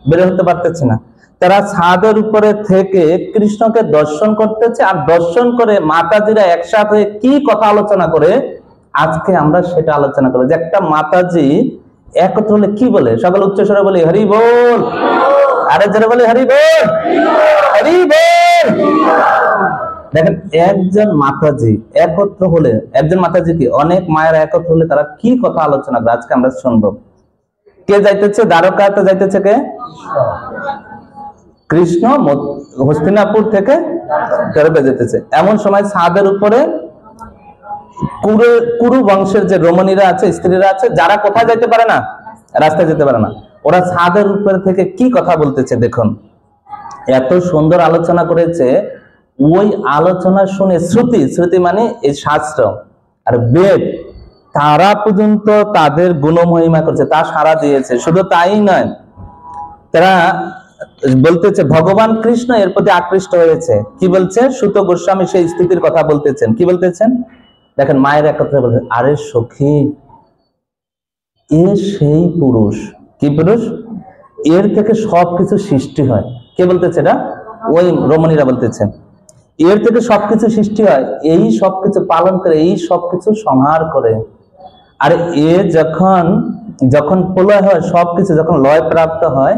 বের হতে পারতেছে না। তারা ছাদের উপরে থেকে কৃষ্ণকে দর্শন করতেছে। আর দর্শন করে মাতাজিরা একসাথে কি কথা আলোচনা করে, আজকে আমরা সেটা আলোচনা করবো। যে একটা মাতাজি একত্র হলে কি বলে? সকল উচ্চস্বরে বলি হরি বল, আরে যারা বলে হরি বল, হরি বল। দেখেন একজন মাতাজি একত্র হলে, একজন মাতাজি কি অনেক মায়েরা একত্র হলে তারা কি কথা আলোচনা করে, আজকে আমরা শুনবো। কে যাইতেছে? দ্বারকাতে যাইতেছে কে? কৃষ্ণ হস্তিনাপুর থেকে দ্বারকা যেতেছে। এমন সময় ছাদের উপরে কুরু বংশের যে রমণীরা আছে, স্ত্রীরা আছে, যারা কোথায় যেতে পারে না, রাস্তায় যেতে পারে না, ওরা ছাদের উপরে থেকে কি কথা বলতেছে দেখুন। এত সুন্দর আলোচনা করেছে। ওই আলোচনা শুনে শ্রুতি মানে এই শাস্ত্র আর বেদ, তারা পর্যন্ত তাদের গুণমহিমা করছে, তা সাড়া দিয়েছে। শুধু তাই নয়, তারা বলতেছে ভগবান কৃষ্ণ এর প্রতি আকৃষ্ট হয়েছে। কি বলছে? সুত গোস্বামী সেই স্থিতির কথা বলতেছেন। কি বলতেছেন দেখেন, মায়ের একত্রে বলছে, আরে সখী, এ সেই পুরুষ। কি পুরুষ? এর থেকে সবকিছু সৃষ্টি হয়। কে বলতেছে এটা? ওই রমণীরা বলতেছেন, এর থেকে সবকিছু সৃষ্টি হয়, এই সবকিছু পালন করে, এই সবকিছু সংহার করে। আর এ যখন প্রলয় হয়, সবকিছু যখন লয় প্রাপ্ত হয়,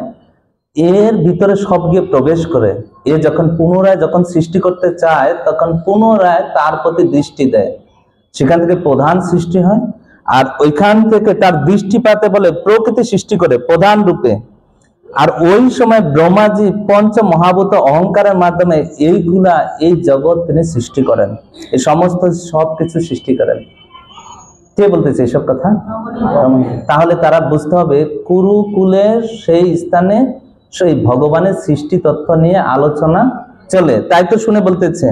এর ভিতরে সব গিয়ে প্রবেশ করে। এ যখন পুনরায় সৃষ্টি করতে চায়, তখন পুনরায় তার প্রতি দৃষ্টি দেয়, সেখান থেকে প্রধান সৃষ্টি হয়। আর ওইখান থেকে তার দৃষ্টিপাতে বলে প্রকৃতি সৃষ্টি করে প্রধান রূপে। আর ওই সময় ব্রহ্মাজি পঞ্চ মহাভূত অহংকারের মাধ্যমে এই জগৎ তিনি সৃষ্টি করেন, এই সমস্ত সবকিছু সৃষ্টি করেন। কে বলতেছে এসব কথা? তাহলে তারা বুঝতে হবে কুরুকুলের সেই স্থানে সেই ভগবানের সৃষ্টি তত্ত্ব নিয়ে আলোচনা চলে। তাই তো শুনে বলতেছে,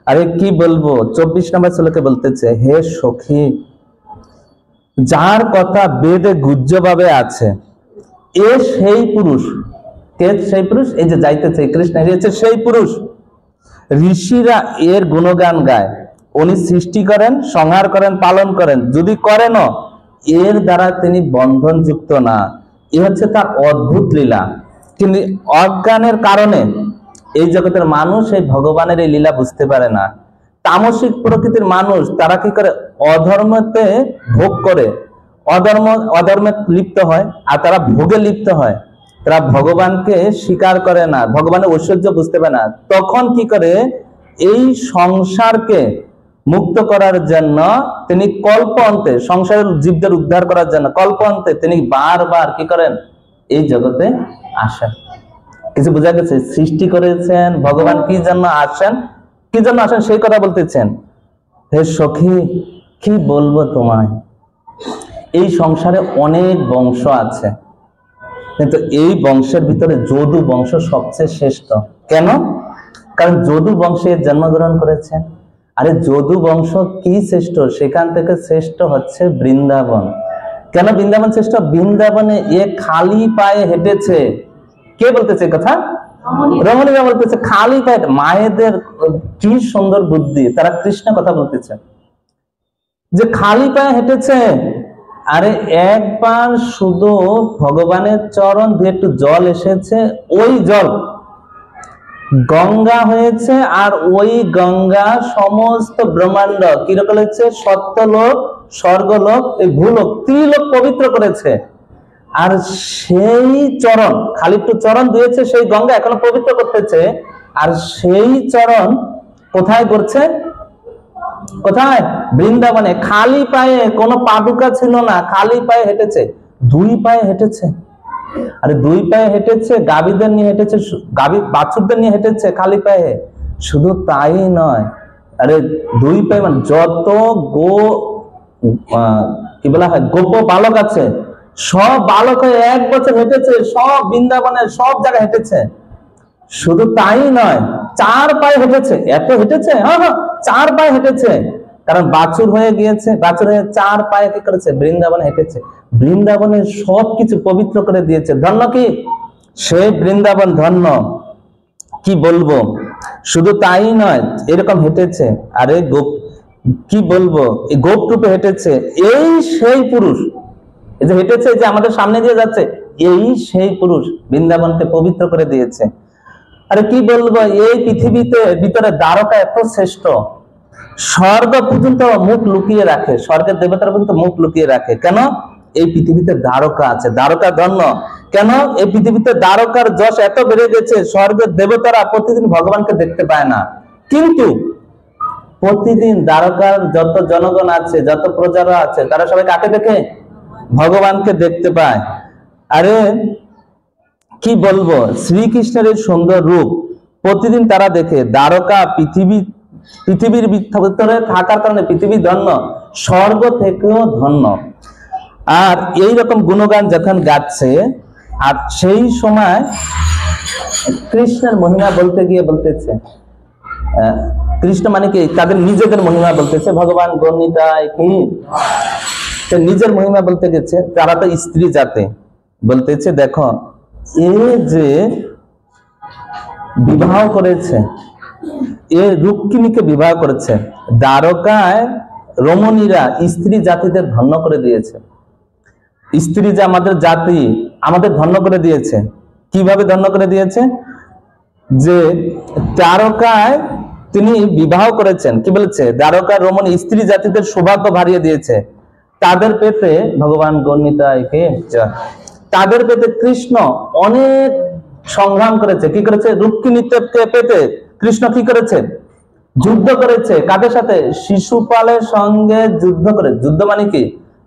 আরে কি বলবো, 24 নম্বর শ্লোকে বলতেছে, হে সখী, যার কথা বেদে গুহ্যভাবে আছে, এ সেই পুরুষ। কে সেই পুরুষ? এই যে যাইতেছে কৃষ্ণ, হচ্ছে সেই পুরুষ। ঋষিরা এর গুণগান গায়, উনি সৃষ্টি করেন, সংহার করেন, পালন করেন, যদি করেন এর দ্বারা তিনি বন্ধনযুক্ত না। এ হচ্ছে তার অদ্ভুত লীলা। কিন্তু অজ্ঞানের কারণে এই জগতের মানুষ এই ভগবানের এই লীলা বুঝতে পারে না। তামসিক প্রকৃতির মানুষ তারা কি করে? অধর্মতে ভোগ করে, অধর্মে লিপ্ত হয়, আর তারা ভোগে লিপ্ত হয়। তারা ভগবানকে স্বীকার করে না, ভগবানের ঐশ্বর্য বুঝতে পারে না। তখন কি করে? এই সংসারকে মুক্ত করার জন্য তিনি কল্প অন্তে, সংসারের জীবদের উদ্ধার করার জন্য কল্প অন্তে তিনি বারবার কি করেন? এই জগতে আসেন। কিছু বোঝা গেছে? সৃষ্টি করেছেন ভগবান, কি জন্য আসেন, কি জন্য আসেন সেই কথা বলতেছেন। হে সখী, কি বলবো তোমায়, এই সংসারে অনেক বংশ আছে, কিন্তু এই বংশের ভিতরে যদু বংশ সবচেয়ে শ্রেষ্ঠ। কেন? কারণ যদু বংশে জন্মগ্রহণ করেছেন। আরে যদু বংশ কি শ্রেষ্ঠ? সেখান থেকে শ্রেষ্ঠ হচ্ছে বৃন্দাবন। কেন বৃন্দাবন শ্রেষ্ঠ? বৃন্দাবনে এ খালি পায়ে হেঁটেছে। কে বলতেছে কথা? রমণীরা বলতেছে খালি পায়ে। মায়েদের কি সুন্দর বুদ্ধি, তারা কৃষ্ণ কথা বলতেছে যে খালি পায়ে হেঁটেছে। আরে একবার শুধু ভগবানের চরণ দিয়ে একটু জল এসেছে, ওই জল গঙ্গা হয়েছে, আর ওই গঙ্গা সমস্ত ব্রহ্মাণ্ড কিরকম হচ্ছে? সত্যলোক, স্বর্গলোক, এই ভূলোক, ত্রিলোক পবিত্র করেছে। আর সেই চরণ, খালি একটু চরণ দিয়েছে, সেই গঙ্গা এখনো পবিত্র করতেছে। আর সেই চরণ কোথায় করছে? কোথায়? বৃন্দাবনে। খালি পায়ে, কোনো পাদুকা ছিল না, খালি পায়ে হেঁটেছে, দুই পায়ে হেঁটেছে। আরে দুই পায়ে হেঁটেছে, গাভীদের নিয়ে হেঁটেছে, গাভী বাছুরদের নিয়ে হেঁটেছে খালি পায়ে। শুধু তাই নয়, আরে দুই পায়ে মানে যত কি বলা হয়, গোপ বালক আছে, সব বালক হয়ে 1 বছর হেঁটেছে, সব বৃন্দাবনের সব জায়গায় হেঁটেছে। শুধু তাই নয়, 4 পায়ে হেঁটেছে। এত হেঁটেছে? হ্যাঁ, 4 পায়ে হেঁটেছে। কারণ বাছুর হয়ে গিয়েছে, বাছুর হয়ে 4 পায়ে কি করেছে? বৃন্দাবনে হেঁটেছে। বৃন্দাবনের সবকিছু পবিত্র করে দিয়েছে। ধন্য কি? সে বৃন্দাবন ধন্য, কি বলবো। শুধু তাই নয়, এরকম হেঁটেছে। আরে কি বলবো, এই গোপ রূপে হেঁটেছে। এই সেই পুরুষ, এই যে হেঁটেছে, যে আমাদের সামনে দিয়ে যাচ্ছে, এই সেই পুরুষ বৃন্দাবনকে পবিত্র করে দিয়েছে। আরে কি বলবো, এই পৃথিবীতে ভিতরে দ্বারকা এত শ্রেষ্ঠ, স্বর্গ পর্যন্ত মুখ লুকিয়ে রাখে, স্বর্গের দেবতারা পর্যন্ত মুখ লুকিয়ে রাখে। কেন? এই পৃথিবীতে দ্বারকা আছে, দ্বারকা ধন্য। কেন? এই পৃথিবীতে দ্বারকার যশ এত বেড়ে গেছে, স্বর্গের দেবতারা প্রতিদিন ভগবানকে দেখতে পায় না, কিন্তু প্রতিদিন দ্বারকার যত জনগণ আছে, যত প্রজারা আছে, তারা সবাই কাকে দেখে? ভগবানকে দেখতে পায়। আরে কি বলবো, শ্রীকৃষ্ণের এই সুন্দর রূপ প্রতিদিন তারা দেখে। দ্বারকা পৃথিবীর ভিতরে থাকার কারণে পৃথিবী ধন্য, স্বর্গ থেকেও ধন্য। আর এই রকম গুণগান যখন গাচ্ছে, আর সেই সময় কৃষ্ণের মহিমা বলতে গিয়ে বলতেছে, কৃষ্ণ মানে কি? তাদের নিজেদের মহিমা বলতেছে, ভগবান গণিতায় কি নিজের মহিমা বলতে গেছে। তারা তো স্ত্রী জাতে, বলতেছে দেখো, এ যে বিবাহ করেছে, এ রুক্মিণীকে বিবাহ করেছে, দ্বারকায় রমণীরা স্ত্রী জাতিদের ধন্য করে দিয়েছে। স্ত্রী যে আমাদের জাতি, আমাদের ধন্য করে দিয়েছে। কিভাবে ধন্য করে দিয়েছে? যে দ্বারকায় তিনি বিবাহ করেছেন, কি বলেছে? দ্বারকার রমণী স্ত্রী জাতিদের সৌভাগ্য বাড়িয়ে দিয়েছে। তাদের পেটে ভগবান গণিতায়কে, তাদের পেটে কৃষ্ণ অনেক সংগ্রাম করেছে। কি করেছে? রুক্মিণীকে পেটে কৃষ্ণ কি করেছে? যুদ্ধ করেছে। কাদের সাথে? শিশুপালের সঙ্গে যুদ্ধ করে। যুদ্ধ মানে কি?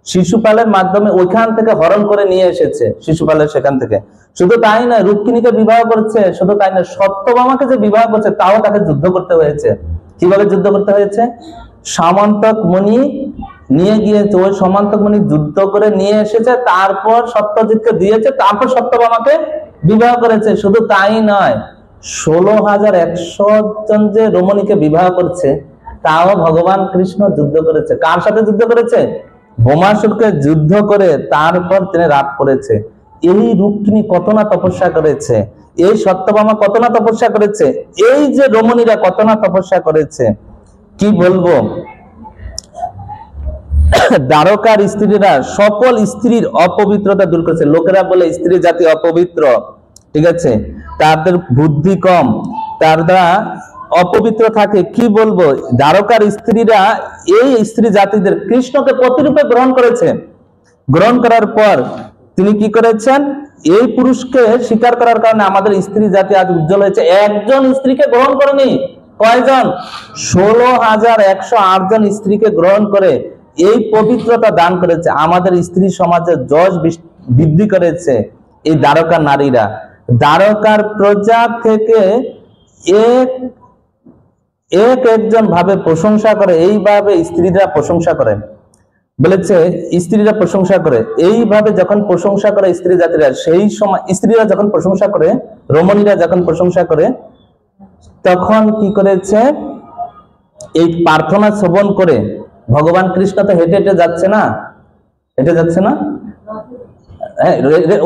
শিশুপালের মাধ্যমে ওইখান থেকে হরণ করে নিয়ে এসেছে, শিশুপালের সেখান থেকে। শুধু তাই নয়, রুক্মিণীকে বিবাহ করছে। শুধু তাই নয়, সত্যভামাকে যে বিবাহ করছে, তাও তাকে যুদ্ধ করতে হয়েছে। কিভাবে যুদ্ধ করতে হয়েছে? সামন্তক মুনি নিয়ে গিয়েছে, ওই সামন্তক মুনি যুদ্ধ করে নিয়ে এসেছে, তারপর সত্যজিৎকে দিয়েছে, তারপর সত্যভামাকে বিবাহ করেছে। শুধু তাই নয়, 16,100 জন যে রমণীকে বিবাহ করছে, তাও ভগবান কৃষ্ণ যুদ্ধ করেছে। কার সাথে যুদ্ধ করেছে? ভৌমাসুরকে যুদ্ধ করে তারপর তিনি রাগ করেছে। এই রুক্মিণী কত না তপস্যা করেছে, এই সত্যভামা কত না তপস্যা করেছে, এই যে রমণীরা কত না তপস্যা করেছে। কি বলবো, দ্বারকার স্ত্রীরা সকল স্ত্রীর অপবিত্রতা দূর করেছে। লোকেরা বলে স্ত্রী জাতি অপবিত্র, ঠিক আছে, তাদের বুদ্ধি কম, তারা অপবিত্র থাকে। কি বলবো, দ্বারকার স্ত্রীরা এই স্ত্রী জাতিদের কৃষ্ণকে প্রতিরূপে গ্রহণ করেছে। গ্রহণ করার পর তিনি কি করেছেন, এই পুরুষকে স্বীকার করার কারণে আমাদের স্ত্রী জাতি আজ উজ্জ্বল হয়েছে। একজন স্ত্রীকে গ্রহণ করেনি, কয়জন? 16,108 জন স্ত্রীকে গ্রহণ করে এই পবিত্রতা দান করেছে। আমাদের স্ত্রী সমাজের যশ বৃদ্ধি করেছে এই দ্বারকার নারীরা। দ্বারকার প্রজা থেকে একজন ভাবে প্রশংসা করে, এইভাবে স্ত্রীরা প্রশংসা করে, বলেছে স্ত্রীরা প্রশংসা করে। এইভাবে যখন প্রশংসা করে স্ত্রী জাতিরা, সেই সময় স্ত্রীরা যখন প্রশংসা করে, রমণীরা যখন প্রশংসা করে, তখন কি করেছে, এই প্রার্থনা শ্রবণ করে ভগবান কৃষ্ণ তো হেঁটে হেঁটে যাচ্ছে না, হেঁটে যাচ্ছে না,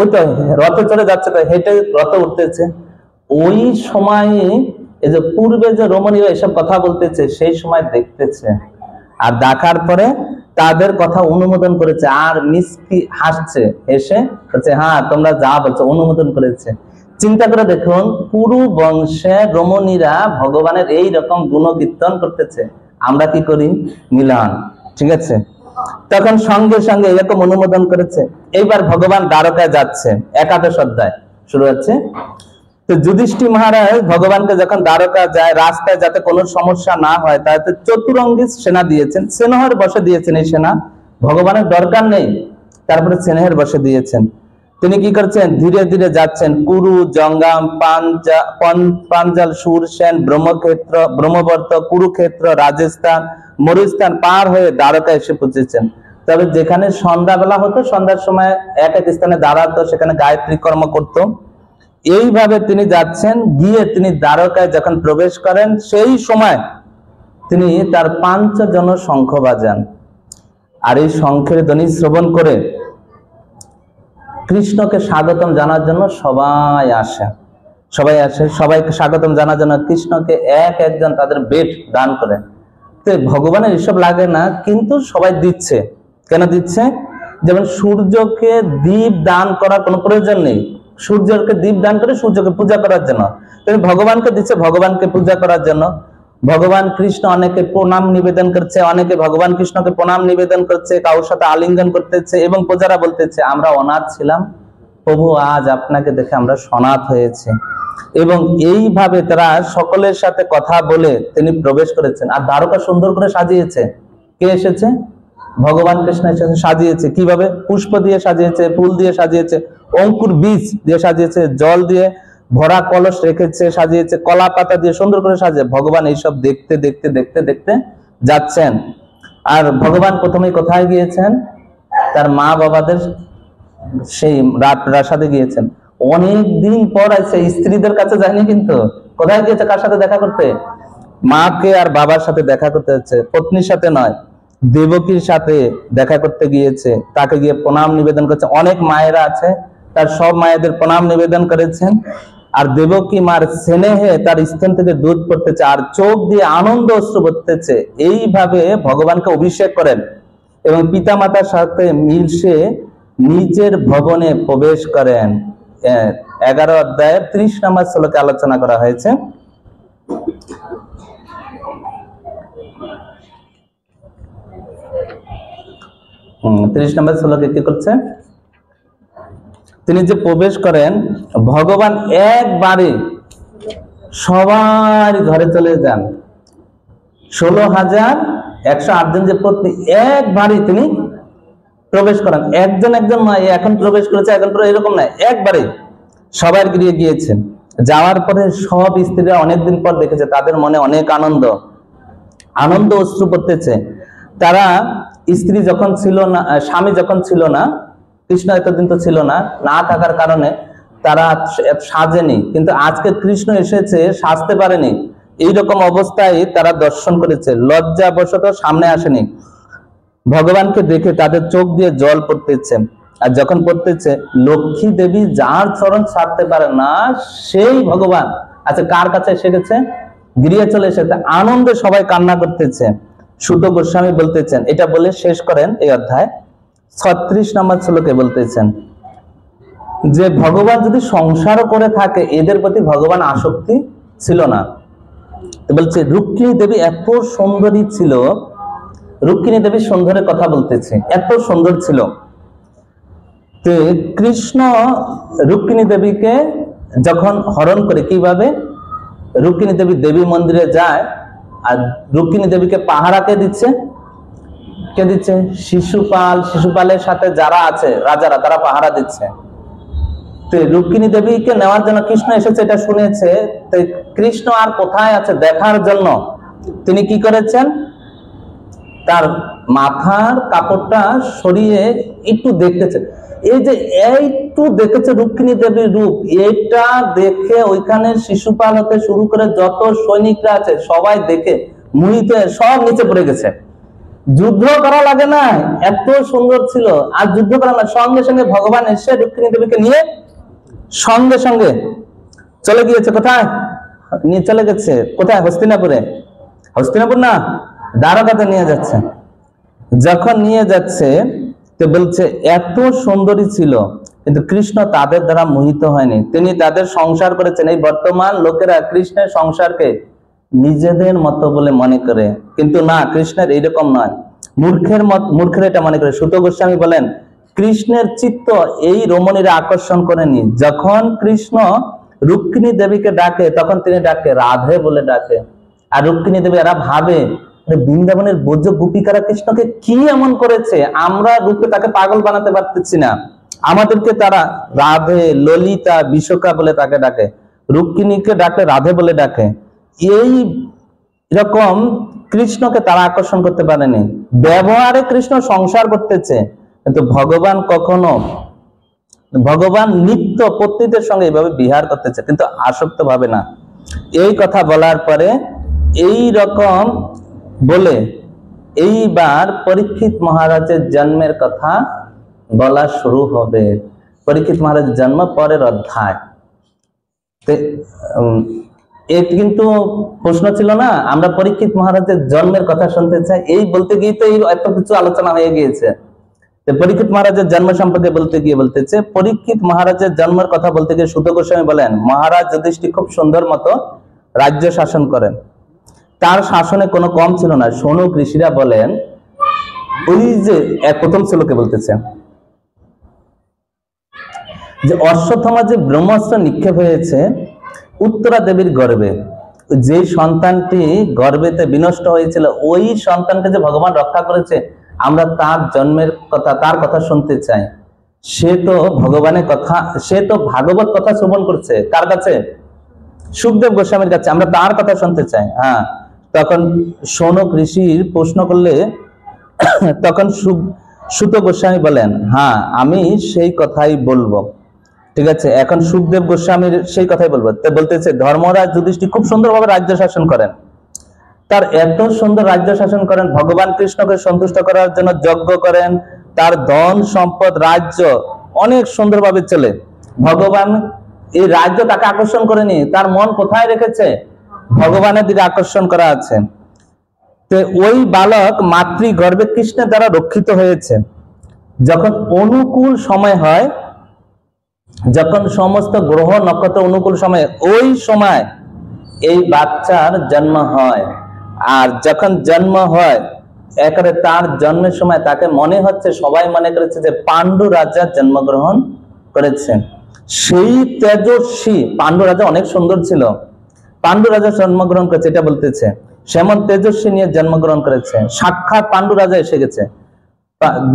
ওই তো রথে চলে যাচ্ছে, তো হেঁটে রথে উঠতেছে। ওই সময়ে এই যে পূর্বে যে রমণীরা এসব কথা বলতেছে, সেই সময় দেখতেছে, আর দেখার পরে তাদের কথা অনুমোদন করেছে, আর মিষ্টি হাসছে, হেসে বলছে হ্যাঁ তোমরা যা বলছো, অনুমোদন করেছে। চিন্তা করে দেখুন, কুরু বংশে রমণীরা ভগবানের এই রকম গুণকীর্তন করতেছে, আমরা কি করি? মিলন, ঠিক আছে। তখন সঙ্গে সঙ্গে এরকম অনুমোদন করেছে। এইবার ভগবান দ্বারকায় যাচ্ছে, 11 অধ্যায় শুরু হচ্ছে। তো যুধিষ্ঠির মহারাজ ভগবানকে যখন দ্বারকা যায়, রাস্তায় যাতে কোনো সমস্যা না হয়, তাতে চতুরঙ্গী সেনা দিয়েছেন, স্নেহের বসে দিয়েছেন। এই সেনা ভগবানের দরকার নেই, তারপরে স্নেহের বসে দিয়েছেন। তিনি কি করছেন, ধীরে ধীরে যাচ্ছেন। কুরু, জঙ্গাম, পাঞ্জাল, সুরসেন, ব্রহ্মক্ষেত্র, ব্রহ্মবর্ত, কুরুক্ষেত্র, রাজস্থান, মরুস্থান পার হয়ে দ্বারকা এসে পৌঁছেছেন। তবে যেখানে সন্ধ্যাবেলা হতো, সন্ধ্যার সময় এক এক স্থানে দাঁড়াতো, সেখানে গায়ত্রী কর্ম করত। এইভাবে তিনি যাচ্ছেন। গিয়ে তিনি দ্বারকায় যখন প্রবেশ করেন, সেই সময় তিনি তার 5 জন শঙ্খ বাজান। আর এই শঙ্খের ধ্বনি শ্রবণ করে কৃষ্ণকে স্বাগতম জানার জন্য সবাই আসে, সবাইকে স্বাগতম জানার জন্য কৃষ্ণকে একজন তাদের বেট দান করে। তো ভগবানের এসব লাগে না, কিন্তু সবাই দিচ্ছে। কেন দিচ্ছে? যেমন সূর্যকে দীপ দান করার কোনো প্রয়োজন নেই, সূর্যকে দীপ দান করে সূর্যকে পূজা করার জন্য, তুমি ভগবানকে দিচ্ছে ভগবানকে পূজা করার জন্য। ভগবান কৃষ্ণ অনেকে প্রণাম নিবেদন করছে, অনেকে ভগবান কৃষ্ণকে প্রণাম নিবেদন করছে, কারোর সাথে আলিঙ্গন করতেছে, এবং প্রজারা বলতেছে আমরা অনাথ ছিলাম, প্রভু আজ আপনাকে দেখে আমরা সনাথ হয়েছে। এবং এইভাবে তারা সকলের সাথে কথা বলে তিনি প্রবেশ করেছেন। আর দ্বারকা সুন্দর করে সাজিয়েছে। কে এসেছে? ভগবান কৃষ্ণ এসেছে। সাজিয়েছে কিভাবে? পুষ্প দিয়ে সাজিয়েছে, ফুল দিয়ে সাজিয়েছে, অঙ্কুর বীজ দিয়ে সাজিয়েছে, জল দিয়ে ভরা কলস রেখেছে, সাজিয়েছে, কলা পাতা দিয়ে সুন্দর করে সাজিয়ে। ভগবান এইসব দেখতে দেখতে দেখতে দেখতে যাচ্ছেন। আর ভগবান প্রথমেই কোথায় গিয়েছেন? তার মা বাবাদের সেই প্রাসাদে গিয়েছেন। অনেক দিন পর আছে, স্ত্রীদের কাছে যায়নি, কিন্তু কোথায় গিয়েছে? কার সাথে দেখা করতে? মাকে আর বাবার সাথে দেখা করতে যাচ্ছে, পত্নীর সাথে নয়, দেবকীর সাথে দেখা করতে গিয়েছে। তাকে গিয়ে প্রণাম নিবেদন করছে। অনেক মায়েরা আছে, তার সব মায়েদের প্রণাম নিবেদন করেছেন। আর দেবকী মার স্নেহে তার স্তন থেকে দুধ পড়তেছে, আর চোখ দিয়ে আনন্দ অশ্রু পড়তেছে। এইভাবে ভগবানকে অভিষেক করেন এবং পিতা মাতার সাথে মিলসে নিজের ভবনে প্রবেশ করেন। 11 অধ্যায়ের 30 নম্বর শ্লোকে আলোচনা করা হয়েছে। ত্রিশ নম্বর শ্লোকে কি করছে? তিনি যে প্রবেশ করেন, ভগবান একবারে সবার ঘরে চলে যান। 16,108 জন যে পত্নী, একবারই তিনি প্রবেশ করেন। একজন একজন নয়, এখন প্রবেশ করেছে এখন এরকম নয়, একবারে সবার গৃহে গিয়েছেন। যাওয়ার পরে সব স্ত্রীরা অনেকদিন পর দেখেছে, তাদের মনে অনেক আনন্দ অশ্রু পড়তেছে। তারা স্ত্রী যখন ছিল না, স্বামী যখন ছিল না, কৃষ্ণ এতদিন তো ছিল না, না থাকার কারণে তারা সাজেনি, কিন্তু আজকে কৃষ্ণ এসেছে সাজতে পারেনি, এইরকম অবস্থায় তারা দর্শন করেছে, লজ্জাবশত সামনে আসেনি। ভগবানকে দেখে তাদের চোখ দিয়ে জল পড়তেছে, আর যখন পড়তেছে লক্ষ্মী দেবী যার চরণ ছাড়তে পারে না সেই ভগবান আচ্ছা কার কাছে এসে গেছে, গৃহে চলে এসেছে, আনন্দে সবাই কান্না করতেছে। সুত গোস্বামী বলতেছেন, এটা বলে শেষ করেন এই অধ্যায় 36 নম্বর শ্লোকে বলতেছেন যে ভগবান যদি সংসারও করে থাকে এদের প্রতি ভগবান আসক্তি ছিল না। বলছে রুক্মিণী দেবী এত সুন্দরী ছিল, রুক্মিণী দেবী সুন্দরের কথা বলতেছে, এত সুন্দর ছিল। তো কৃষ্ণ রুক্মিণী দেবীকে যখন হরণ করে, কিভাবে রুক্মিণী দেবী দেবী মন্দিরে যায়, আর রুক্মিণী দেবীকে পাহারা কে দিচ্ছে, কে দিচ্ছে? শিশুপাল, শিশুপালের সাথে যারা আছে রাজারা, তারা পাহারা দিচ্ছে। তো রুক্মিণী দেবীকে নেওয়ার জন্য কৃষ্ণ এসেছে, এটা শুনেছে। তো কৃষ্ণ আর কোথায় আছে দেখার জন্য তিনি কি করেছেন, তার মাথার কাপড়টা সরিয়ে একটু দেখতেছে। এই যে একটু দেখেছে রুক্মিণী দেবীর রূপ, এটা দেখে ওইখানে শিশুপাল হতে শুরু করে যত সৈনিকরা আছে সবাই দেখে মোহিত হয়ে সব নিচে পড়ে গেছে। যুদ্ধ করা লাগে না, এত সুন্দর ছিল। আর যুদ্ধ করা না, সঙ্গে সঙ্গে ভগবান এসে রুক্মিণী দেবীকে নিয়ে সঙ্গে সঙ্গে চলে গিয়েছে। কোথায় নিয়ে চলে গেছে? কোথায়? হস্তিনাপুরে। হস্তিনাপুর না, দ্বারকাতে নিয়ে যাচ্ছে। যখন নিয়ে যাচ্ছে তো বলছে এত সুন্দরী ছিল, কিন্তু কৃষ্ণ তাদের দ্বারা মোহিত হয়নি, তিনি তাদের সংসার করেছেন। এই বর্তমান লোকেরা কৃষ্ণের সংসারকে নিজেদের মতো বলে মনে করে, কিন্তু না, কৃষ্ণের এইরকম নয়, মূর্খের এটা মনে করে। সুত গোস্বামী বলেন কৃষ্ণের চিত্ত এই রমণীরা আকর্ষণ করেনি। যখন কৃষ্ণ রুক্মিণী দেবীকে ডাকে তখন তিনি ডাকে রাধে বলে ডাকে। আর রুক্মিণী দেবী এরা ভাবে বৃন্দাবনের বৌদ্ধ গোপিকারা কৃষ্ণকে কি এমন করেছে, আমরা রূপে তাকে পাগল বানাতে পারতেছি না, আমাদেরকে তারা রাধে, ললিতা, বিশোকা বলে তাকে ডাকে, রুক্মিণীকে ডাকে রাধে বলে ডাকে। এই রকম কৃষ্ণকে তারা আকর্ষণ করতে পারেনি। ব্যবহারে কৃষ্ণ সংসার করতেছে, কিন্তু ভগবান কখনো, ভগবান নিত্য পত্নীদের সঙ্গে এইভাবে বিহার করতেছে, কিন্তু আসক্ত ভাবে না। এই কথা বলার পরে এই রকম বলে এইবার পরীক্ষিত মহারাজের জন্মের কথা বলা শুরু হবে। পরীক্ষিত মহারাজের জন্ম পরের অধ্যায়। এটি কিন্তু প্রশ্ন ছিল না, আমরা পরীক্ষিত মহারাজের জন্মের কথা শুনতে চাই, এই বলতে গিয়ে তো এই এত কিছু আলোচনা হয়ে গিয়েছে। পরীক্ষিত মহারাজের জন্ম সম্পর্কে বলতে গিয়ে বলতেছে, পরীক্ষিত মহারাজের জন্মের কথা বলতে গিয়ে সুত গোস্বামী বলেন মহারাজ যুধিষ্ঠির খুব সুন্দর মতো রাজ্য শাসন করেন, তার শাসনে কোনো কম ছিল না। শৌনক ঋষিরা বলেন, ওই যে প্রথম শ্লোকে বলতেছে যে অশ্বত্থামা যে ব্রহ্মাস্ত্র নিক্ষেপ হয়েছে উত্তরা দেবীর গর্ভে, যে সন্তানটি গর্ভেতে বিনষ্ট হয়েছিল ওই সন্তানকে যে ভগবান রক্ষা করেছে, আমরা তার জন্মের কথা, তার কথা শুনতে চাই। সে তো ভগবানের কথা, সে তো ভাগবত কথা শ্রবণ করছে, কার কাছে? সুখদেব গোস্বামীর কাছে, আমরা তার কথা শুনতে চাই। হ্যাঁ, তখন শৌনক ঋষির প্রশ্ন করলে তখন সুত গোস্বামী বলেন হ্যাঁ আমি সেই কথাই বলবো। ঠিক আছে, এখন সুখদেব গোস্বামীর সেই কথাই বলবো। বলতেছে ধর্মরাজ যুধিষ্ঠির খুব সুন্দরভাবে রাজ্য শাসন করেন, তার এত সুন্দর রাজ্য শাসন করেন, ভগবান কৃষ্ণকে সন্তুষ্ট করার জন্য যজ্ঞ করেন, তার ধন সম্পদ রাজ্য অনেক সুন্দরভাবে চলে। ভগবান এই রাজ্য তাকে আকর্ষণ করেনি, তার মন কোথায় রেখেছে? ভগবানের দিকে আকর্ষণ করা আছে। তো ওই বালক মাতৃ গর্ভে কৃষ্ণের দ্বারা রক্ষিত হয়েছে। যখন অনুকূল সময় হয়, যখন সমস্ত গ্রহ নক্ষত্র অনুকূল সময়, ওই সময় এই বাচ্চার জন্ম হয়। আর যখন জন্ম হয় একেবারে তার জন্মের সময় তাকে মনে হচ্ছে, সবাই মনে করেছে যে পাণ্ডু রাজা জন্মগ্রহণ করেছেন। সেই তেজস্বী পাণ্ডু রাজা অনেক সুন্দর ছিল, পাণ্ডু রাজা জন্মগ্রহণ করেছে, এটা বলতেছে সেমন তেজস্বী নিয়ে জন্মগ্রহণ করেছে। সাক্ষাৎ পাণ্ডু রাজা এসে গেছে।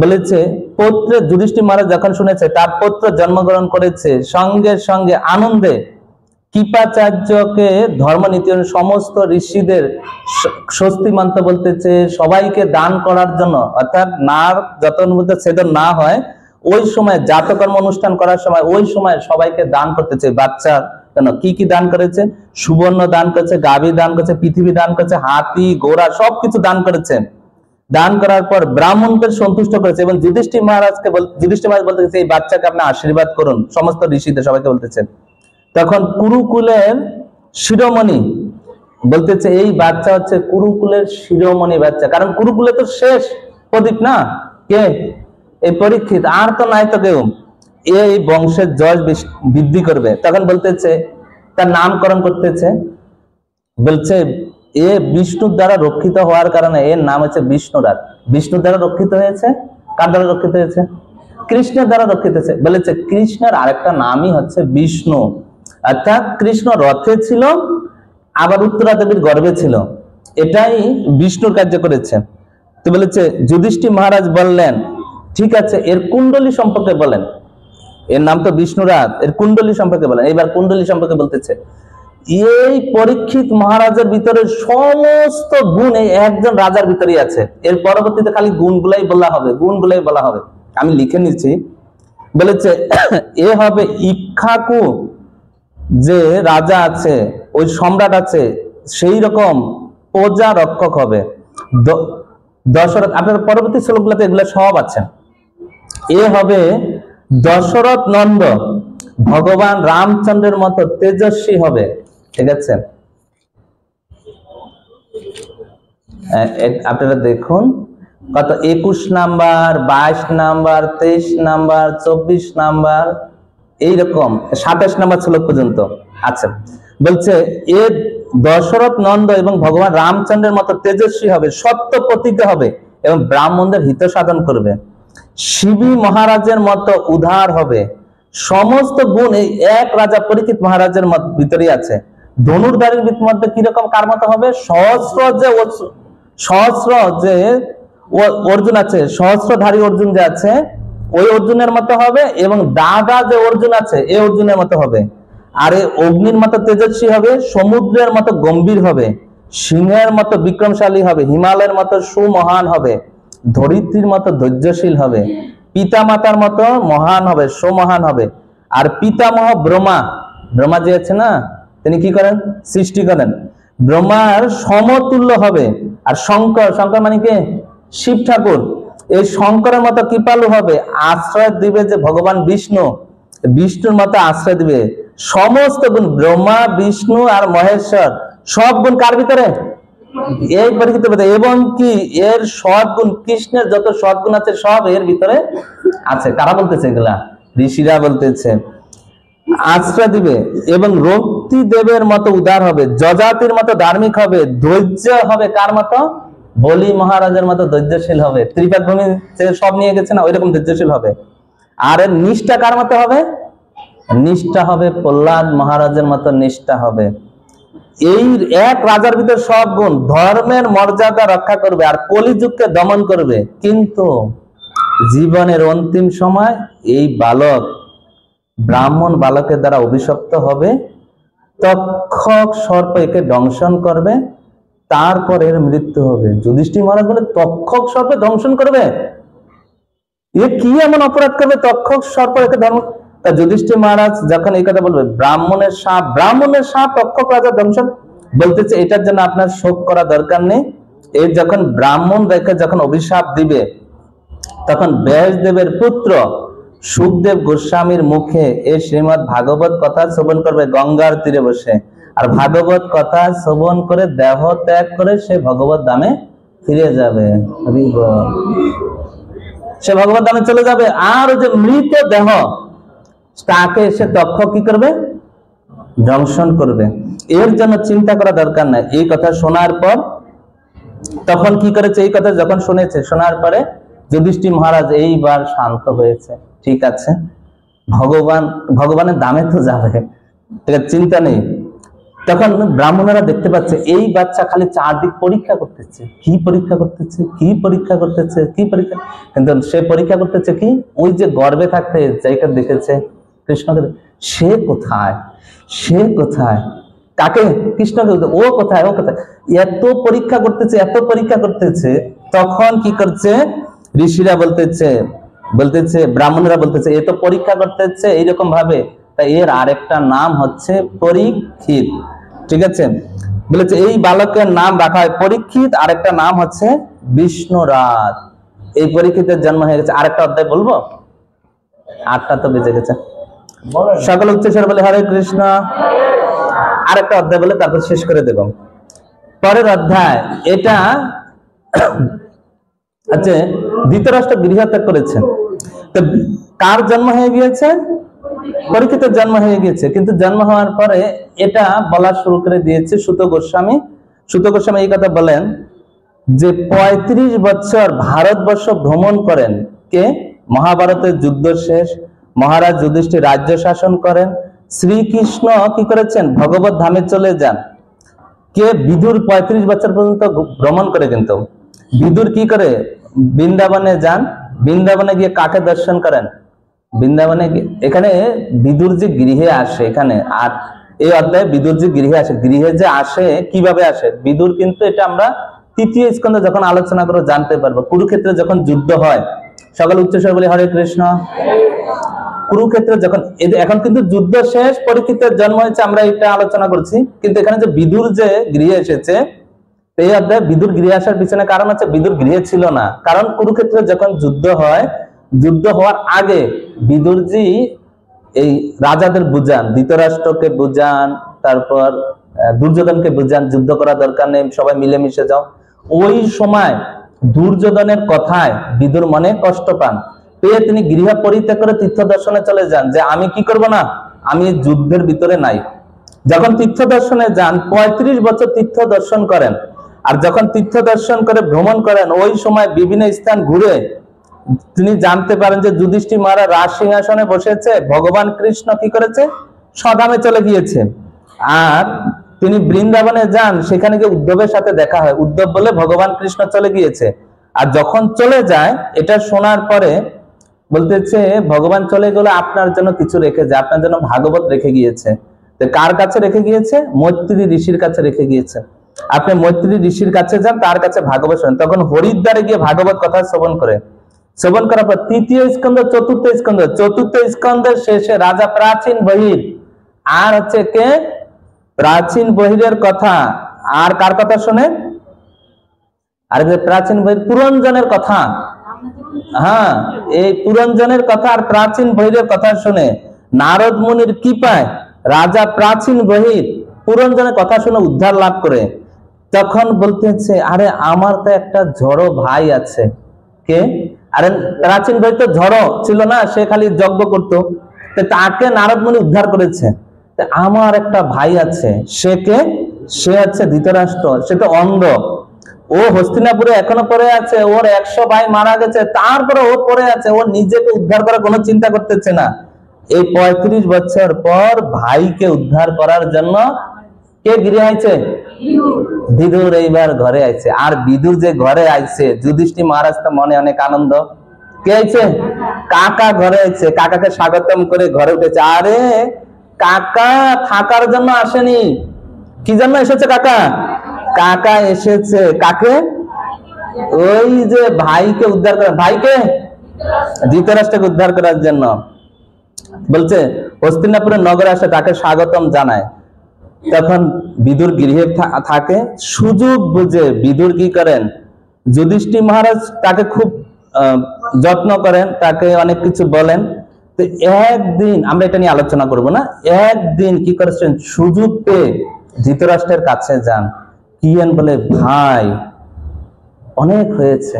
বলেছে পুত্র যুধিষ্ঠির মহারাজ যখন শুনেছে তার পুত্র জন্মগ্রহণ করেছে, সঙ্গে সঙ্গে আনন্দে কৃপাচার্যকে ধর্মনীতি সমস্ত ঋষিদের স্বস্তি মানতে বলতেছে, সবাইকে দান করার জন্য, অর্থাৎ নার যতক্ষণ মধ্যে ছেদন না হয় ওই সময় জাতকর্ম অনুষ্ঠান করার সময় ওই সময় সবাইকে দান করতেছে। বাচ্চা কেন কি কি দান করেছে? সুবর্ণ দান করেছে, গাভী দান করেছে, পৃথিবী দান করেছে, হাতি ঘোড়া সবকিছু দান করেছে। দান করার পর ব্রাহ্মণদের সন্তুষ্ট করেছে এবং যুধিষ্ঠির মহারাজ বলতেছে এই বাচ্চাকে আপনি আশীর্বাদ করুন, সমস্ত ঋষিদের সবাইকে বলতেছেন। তখন কুরুকুলের শিরোমণি বলতেছে এই বাচ্চা হচ্ছে কুরুকুলের শিরোমণি বাচ্চা, কারণ কুরুকুলে তো শেষ প্রদীপ না, কে? এই পরীক্ষিত, আর তো নাই তো কেউ, এই বংশের যশ বৃদ্ধি করবে। তখন বলতেছে তার নামকরণ করতেছে, বলছে এ বিষ্ণুর দ্বারা রক্ষিত হওয়ার কারণে এর নাম হচ্ছে বিষ্ণুরাত। বিষ্ণুর দ্বারা রক্ষিত হয়েছে, কার দ্বারা রক্ষিত হয়েছে? কৃষ্ণের দ্বারা রক্ষিত হয়েছে। বলেছে কৃষ্ণের আরেকটা নামই হচ্ছে বিষ্ণু, অর্থাৎ কৃষ্ণ রথে ছিল আবার উত্তরা দেবীর গর্ভে ছিল, এটাই বিষ্ণুর কার্য করেছে। তো বলেছে যুধিষ্ঠির মহারাজ বললেন ঠিক আছে এর কুণ্ডলী সম্পর্কে বলেন, এর নাম তো বিষ্ণুরাত, এর কুণ্ডলী সম্পর্কে বলেন। এইবার কুণ্ডলী সম্পর্কে বলতেছে এই পরীক্ষিত মহারাজের ভিতরে সমস্ত গুণ এই একজন রাজার ভিতরেই আছে। এর পরবর্তীতে খালি গুণগুলাই বলা হবে, গুণগুলাই বলা হবে, আমি লিখে নিচ্ছি। বলেছে এ হবে ইক্ষ্বাকু যে রাজা আছে, ওই সম্রাট আছে, সেই রকম প্রজা রক্ষক হবে। দশরথ, আপনার পরবর্তী শ্লোকগুলোতে এগুলো সব আছে। এ হবে দশরথ নন্দ, ভগবান রামচন্দ্রের মতো তেজস্বী হবে। ঠিক আছে, আপনারা দেখুন কত 21 নাম্বার, 22 নাম্বার, 23 নাম্বার, 24 নাম্বার, এইরকম 27 নাম্বার শ্লোক পর্যন্ত আছে। বলছে এ দশরথ নন্দ এবং ভগবান রামচন্দ্রের মতো তেজস্বী হবে, সত্য প্রতিজ্ঞা হবে এবং ব্রাহ্মণদের হিত সাধন করবে। শিবী মহারাজের মতো উদার হবে। সমস্ত গুণ এই এক রাজা পরীক্ষিত মহারাজের ভিতরেই আছে। ধনুর্ধারীর মধ্যে কিরকম কার মতো হবে? সহস্র যে অর্জুন আছে, সহস্রধারী অর্জুন যে আছে ওই অর্জুনের মতো হবে, এবং দাদা যে অর্জুন আছে এই অর্জুনের মতো হবে। আর এই অগ্নির মতো তেজস্বী হবে, সমুদ্রের মতো গম্ভীর হবে, সিংহের মতো বিক্রমশালী হবে, হিমালয়ের মতো সুমহান হবে, ধরিত্রীর মতো ধৈর্যশীল হবে, পিতা মাতার মতো মহান হবে, সুমহান হবে। আর পিতামহ ব্রহ্মা, ব্রহ্মা যে আছে না, তিনি কি করেন? সৃষ্টি করেন। ব্রহ্মার সমতুল্য হবে। আর শঙ্কর, শঙ্কর মানে কে? শিব ঠাকুর। এই শঙ্করের মতো কৃপালু হবে, আশ্রয় দিবে যে ভগবান বিষ্ণু, বিষ্ণুর মতো আশ্রয় দিবে। সমস্ত গুণ ব্রহ্মা, বিষ্ণু আর মহেশ্বর সব গুণ কার ভিতরে? এই পরীক্ষিত। এবং কি এর সদ্গুণ, কৃষ্ণের যত সদ্গুণ আছে সব এর ভিতরে আছে। কারা বলতেছে? এগুলা ঋষিরা বলতেছে। আশ্রয় দিবে এবং রক্তি দেবের মতো উদার হবে, যজাতির মতো ধার্মিক হবে, ধৈর্য হবে কার মতো? বলি মহারাজের মতো ধৈর্যশীল হবে। ত্রিপাদ ভূমি সব নিয়ে গেছে না, ওইরকম ধৈর্যশীল হবে। আর এর নিষ্ঠা কার মতো হবে? নিষ্ঠা হবে প্রহ্লাদ মহারাজের মতো নিষ্ঠা হবে। এই এক রাজার ভিতর সব গুণ, ধর্মের মর্যাদা রক্ষা করবে আর কলিযুগকে দমন করবে। কিন্তু জীবনের অন্তিম সময় এই বালক, ব্রাহ্মণ বালকের দ্বারা অভিশপ্ত হবে, তক্ষক সর্প একে দংশন করবে, তারপর এর মৃত্যু হবে। যুধিষ্ঠির মহারাজ বলে তক্ষক সর্পে দংশন করবে? এ কি এমন অপরাধ করবে তক্ষক সর্প একে ধর্ম? তা যুধিষ্ঠির মহারাজ যখন এই কথা বলবে, ব্রাহ্মণের সাপ তক্ষক রাজা দংশন, বলতেছে এটার জন্য আপনার শোক করা দরকার নেই। এই যখন ব্রাহ্মণ রেখে যখন অভিশাপ দিবে, তখন ব্যাসদেবের পুত্র সুখদেব গোস্বামীর মুখে এই শ্রীমৎ ভাগবত কথা শ্রবণ করবে গঙ্গার তীরে বসে। আর ভাগবত কথা শ্রবণ করে দেহ ত্যাগ করে সে ভগবত ধামে ফিরে যাবে। সে ভগবত ধামে চলে যাবে। আর যে মৃত দেহ তাকে সে তক্ষক কি করবে? দংশন করবে। এর জন্য চিন্তা করা দরকার নাই। এই কথা শোনার পর তখন কি করেছে? এই কথা যখন শুনেছে, শোনার পরে যুধিষ্ঠির মহারাজ এইবার শান্ত হয়েছে। ঠিক আছে, ভগবানের দামে তো যাবে, চিন্তা নেই। তখন ব্রাহ্মণরা দেখতে পাচ্ছে এই বাচ্চা খালি চারদিক পরীক্ষা করতেছে, কি পরীক্ষা করতেছে, কি পরীক্ষা করতেছে, কি পরীক্ষা। কিন্তু সে পরীক্ষা করতেছে কি? ওই যে গর্ভে থাকতে যেটা দেখেছে কৃষ্ণকে, সে কোথায়, সে কোথায়, কাকে? কৃষ্ণকে। ও কোথায়, ও কোথায়, এত পরীক্ষা করতেছে, এত পরীক্ষা করতেছে। তখন কি করছে? ঋষিরা বলতেছে বলতেছে ব্রাহ্মণরা বলতেছে এ তো পরীক্ষা করতেছে এইরকম ভাবে, তাই এর আরেকটা নাম হচ্ছে পরীক্ষিত। ঠিক আছে, বলেছে এই বালকের নাম রাখা হয় পরীক্ষিত, আরেকটা নাম হচ্ছে বিষ্ণুরাত। এই পরীক্ষিতের জন্ম হয়ে গেছে। আরেকটা অধ্যায় বলবো, 8টা তো বেজে গেছে। সকল উচ্চস্বরে বলে হরে কৃষ্ণ। আরেকটা অধ্যায় বলে তারপর শেষ করে দেব। পরের অধ্যায় এটা আচ্ছা, ধৃতরাষ্ট্র গৃহত্যাগ করেছেন, তো কার জন্ম হয়ে গিয়েছে? পরীক্ষিতের জন্ম হয়ে গিয়েছে। কিন্তু জন্ম হওয়ার পরে এটা বলা শুরু করে দিয়েছে সুত গোস্বামী। সুত গোস্বামী এই কথা বলেন যে 35 বছর ভারতবর্ষ ভ্রমণ করেন কে? মহাভারতের যুদ্ধ শেষ, মহারাজ যুধিষ্ঠির রাজ্য শাসন করেন, শ্রীকৃষ্ণ কি করেছেন? ভগবত ধামে চলে যান। কে? বিদুর 35 বছর পর্যন্ত ভ্রমণ করে। কিন্তু বিদুর কি করে? বৃন্দাবনে যান, বৃন্দাবনে গিয়ে কাকে দর্শন করেন? বৃন্দাবনে এখানে বিদুর যে গৃহে আসে এখানে, আর এই অধ্যায়ে বিদুর যে গৃহে আসে, গৃহে যে আসে কিভাবে আসে বিদুর, কিন্তু এটা আমরা 3য় স্কন্ধে যখন আলোচনা করে জানতে পারবো। কুরুক্ষেত্রে যখন যুদ্ধ হয়, সকল উচ্চস্বরে বলি হরে কৃষ্ণ। কুরুক্ষেত্রে যখন, এখন কিন্তু যুদ্ধ শেষ, পরীক্ষিতের জন্ম হয়েছে, আমরা এটা আলোচনা করছি। কিন্তু এখানে যে বিদুর যে গৃহে এসেছে, এই অধ্যায়ে বিদুর গৃহে আসার পিছনে কারণ হচ্ছে বিদুর গৃহে ছিল না। কারণ কুরুক্ষেত্রে যখন যুদ্ধ হয়, যুদ্ধ হওয়ার আগে বিদুরজি এই রাজাদের বুঝান, ধৃতরাষ্ট্রকে বুঝান, তারপর দুর্যোধনকে বুঝান যুদ্ধ করা দরকার নেই, সবাই মিলেমিশে যাও। ওই সময় দুর্যোধনের কথায় বিদুর মনে কষ্ট পান, পেয়ে তিনি গৃহ পরিত্যাগ করে তীর্থ দর্শনে চলে যান, যে আমি কি করব না, আমি যুদ্ধের ভিতরে নাই। যখন তীর্থ দর্শনে যান, 35 বছর তীর্থ দর্শন করেন। আর যখন তীর্থ দর্শন করে ভ্রমণ করেন, ওই সময় বিভিন্ন স্থান ঘুরে তিনি জানতে পারেন যে যুধিষ্ঠির মহারাজ রাজ সিংহাসনে বসেছে, ভগবান কৃষ্ণ কি করেছে? স্বধামে চলে গিয়েছে। আর তিনি বৃন্দাবনে যান, সেখানে গিয়ে উদ্ধবের সাথে দেখা হয়। উদ্ধব বলে ভগবান কৃষ্ণ চলে গিয়েছে। আর যখন চলে যায়, এটা শোনার পরে বলতেছে ভগবান চলে গেলে আপনার জন্য কিছু রেখে যায়, আপনার জন্য ভাগবত রেখে গিয়েছে। তো কার কাছে রেখে গিয়েছে? মৈত্রী ঋষির কাছে রেখে গিয়েছে। আপনি মৈত্রী ঋষির কাছে যান, তার কাছে ভাগবত শোনেন। তখন হরিদ্বারে গিয়ে ভাগবত কথা শ্রবণ করে, শ্রবণ করার পর 3য় স্কন্ধ, 4র্থ স্কন্ধ, 4র্থ স্কন্ধের শেষে রাজা প্রাচীন বহির, আর হচ্ছে কে? প্রাচীন বহিরের কথা। আর কার কথা শোনে? আর যে প্রাচীন বহির পুরঞ্জনের কথা, হ্যাঁ, এই পুরঞ্জনের কথা আর প্রাচীন বহিরের কথা শুনে নারদ মুনির কি পায়? রাজা প্রাচীন বহির পুরঞ্জনের কথা শুনে উদ্ধার লাভ করে। তখন বলতেছে আরে আমার তো একটা ঝড়ো ভাই আছে। কে? আরে প্রাচীন বহির তো ঝড়ো ছিল না, সে খালি যজ্ঞ করতো, তাকে নারদ মুনি উদ্ধার করেছে। আমার একটা ভাই আছে, সে কে? সে হচ্ছে ধৃতরাষ্ট্র, সে তো অন্ধ, ও হস্তিনাপুরে এখনো পড়ে আছে, ওর 100 ভাই মারা গেছে, তারপরে ও পড়ে আছে, ও নিজেকে উদ্ধার করার কোনো চিন্তা করতেছে না। এই 35 বছর পর ভাইকে উদ্ধার করার জন্য কে গৃহে আইছে? বিদুর এইবার ঘরে আইছে। আর বিদুর যে ঘরে আইছে, যুধিষ্ঠির মহারাজ তো মনে অনেক আনন্দ। কে আইছে? কাকা ঘরে আইছে। কাকাকে স্বাগতম করে ঘরে উঠেছে। আরে কাকা থাকার জন্য আসেনি, কি জন্য এসেছে কাকা? কাকা এসেছে কাকে? ওই যে ভাইকে উদ্ধার করার, ভাইকে ধৃতরাষ্ট্রকে উদ্ধার করার জন্য। বলছে হস্তিনাপুরের নগরে আসে, তাকে স্বাগতম জানায়। তখন বিদুর গৃহে থাকে। সুযোগ বুঝে বিদুর কি করেন? যুধিষ্ঠির মহারাজ তাকে খুব যত্ন করেন, তাকে অনেক কিছু বলেন। তো একদিন, আমরা এটা নিয়ে আলোচনা করব না, একদিন কি করেছেন? সুযোগ পেয়ে ধৃতরাষ্ট্রের কাছে যান। কি বলে, ভাই অনেক হয়েছে।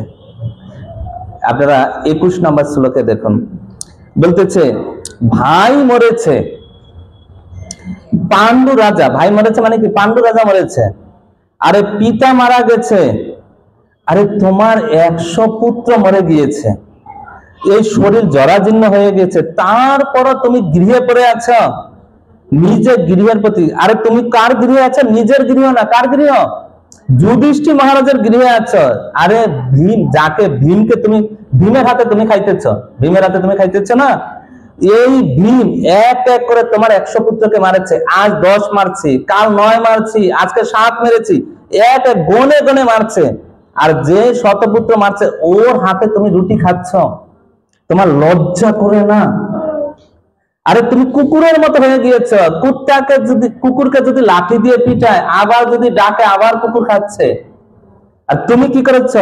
আপনারা 21 নম্বর শ্লোকে দেখুন, বলতেছে ভাই মরেছে, পাণ্ডু রাজা, ভাই মরেছে মানে কি? পাণ্ডু রাজা মরেছে। আরে পিতা মারা গেছে, আরে তোমার 100 পুত্র মরে গিয়েছে, এই শরীর জরাজীর্ণ হয়ে গেছে, তারপরও তুমি গৃহে পড়ে আছো, নিজের গৃহের প্রতি। আরে তুমি কার গৃহে আছো? নিজের গৃহ না, কার গৃহ? যুধিষ্ঠির মহারাজের গৃহে আছো। আরে ভীম, যাকে ভীমকে তুমি, ভীমের হাতে তুমি খাইতেছ, ভীমের হাতে তুমি খাইতেছ না, এই ভীম এক এক করে তোমার 100 পুত্রকে মারেছে। আজ 10 মারছি, কাল 9 মারছি, আজকে 7 মেরেছি, এক এক গনে গনে মারছে। আর যে শতপুত্র মারছে, ওর হাতে তুমি রুটি খাচ্ছ। তোমার লজ্জা করে না? আরে তুমি কুকুরের মতো হয়ে গিয়েছ। কুকুরকে যদি লাঠি দিয়ে পিটায়, আবার যদি ডাকে, আবার কুকুর খাচ্ছে। আর তুমি কি করেছ?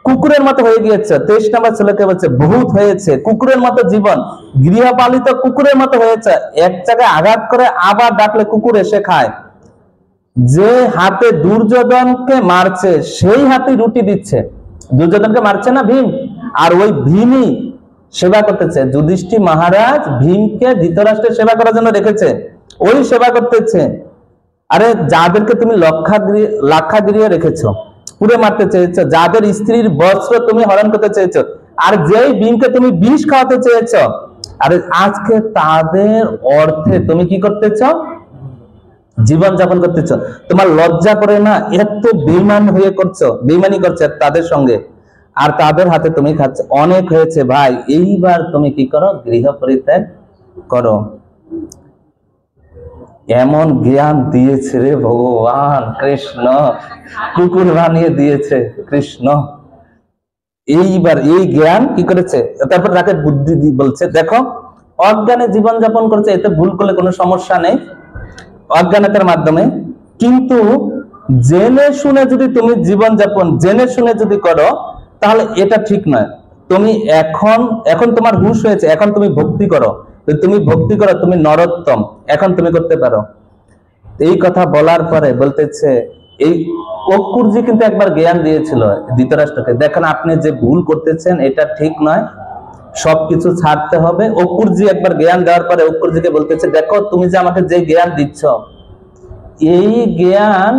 কুকুরের মতো হয়ে গিয়েছ। 23 নম্বর ছেলেকে বলছে বহুত হয়েছে, কুকুরের মতো জীবন, গৃহপালিত কুকুরের মতো হয়েছে। এক জায়গায় আঘাত করে আবার ডাকলে কুকুর এসে খায়। যে হাতে দুর্যোধনকে মারছে সেই হাতে রুটি দিচ্ছে। দুর্যোধনকে মারছে না ভীম, আর ওই ভীমই সেবা করতেছে। যুধিষ্ঠির মহারাজ ভীমকে ধৃতরাষ্ট্রের সেবা করার জন্য রেখেছে, ওই সেবা করতেছে। আরে যাদেরকে তুমি লাক্ষাগৃহে রেখেছো, পুরে মারতে চেয়েছো, যাদের স্ত্রীর বস্ত্র তুমি হরণ করতে চেয়েছো, আর যেই ভীমকে তুমি বিষ খাওয়াতে চেয়েছো, আরে আজকে তাদের অর্থে তুমি কি করতেছ? জীবন যাপন করতেছ। তোমার লজ্জা করে না? এত বেঈমান হয়ে করছো, বেঈমানি করছো তাদের সঙ্গে, আর তাদের হাতে তুমি খাচ্ছ। অনেক হয়েছে ভাই, এইবার তুমি কি করো? গৃহ পরিত্যাগ করো। এমন জ্ঞান দিয়েছে রে ভগবান কৃষ্ণ, কুকুর বানিয়ে দিয়েছে কৃষ্ণ। এইবার এই জ্ঞান কি করেছে? তারপর তাকে বুদ্ধি বলছে, দেখো অজ্ঞানে জীবন যাপন করছে, এতে ভুল করলে কোনো সমস্যা নেই, অজ্ঞানতার মাধ্যমে। কিন্তু জেনে শুনে যদি তুমি জীবন যাপন জেনে শুনে যদি করো, তাহলে এটা ঠিক নয়। তুমি এখন তোমার হুঁশ হয়েছে, এখন তুমি ভক্তি করো, তুমি ভক্তি করো, তুমি নরোত্তম, এখন তুমি করতে পারো। এই কথা বলার পরে বলতেছে, এই অক্কুরজি কিন্তু একবার জ্ঞান দিয়েছিল ধৃতরাষ্ট্রকে, দেখেন আপনি যে ভুল করতেছেন এটা ঠিক নয়, সবকিছু ছাড়তে হবে। অক্কুরজি একবার জ্ঞান দেওয়ার পরে অক্কুরজিকে বলতেছে, দেখো তুমি যে আমাকে যে জ্ঞান দিচ্ছ, এই জ্ঞান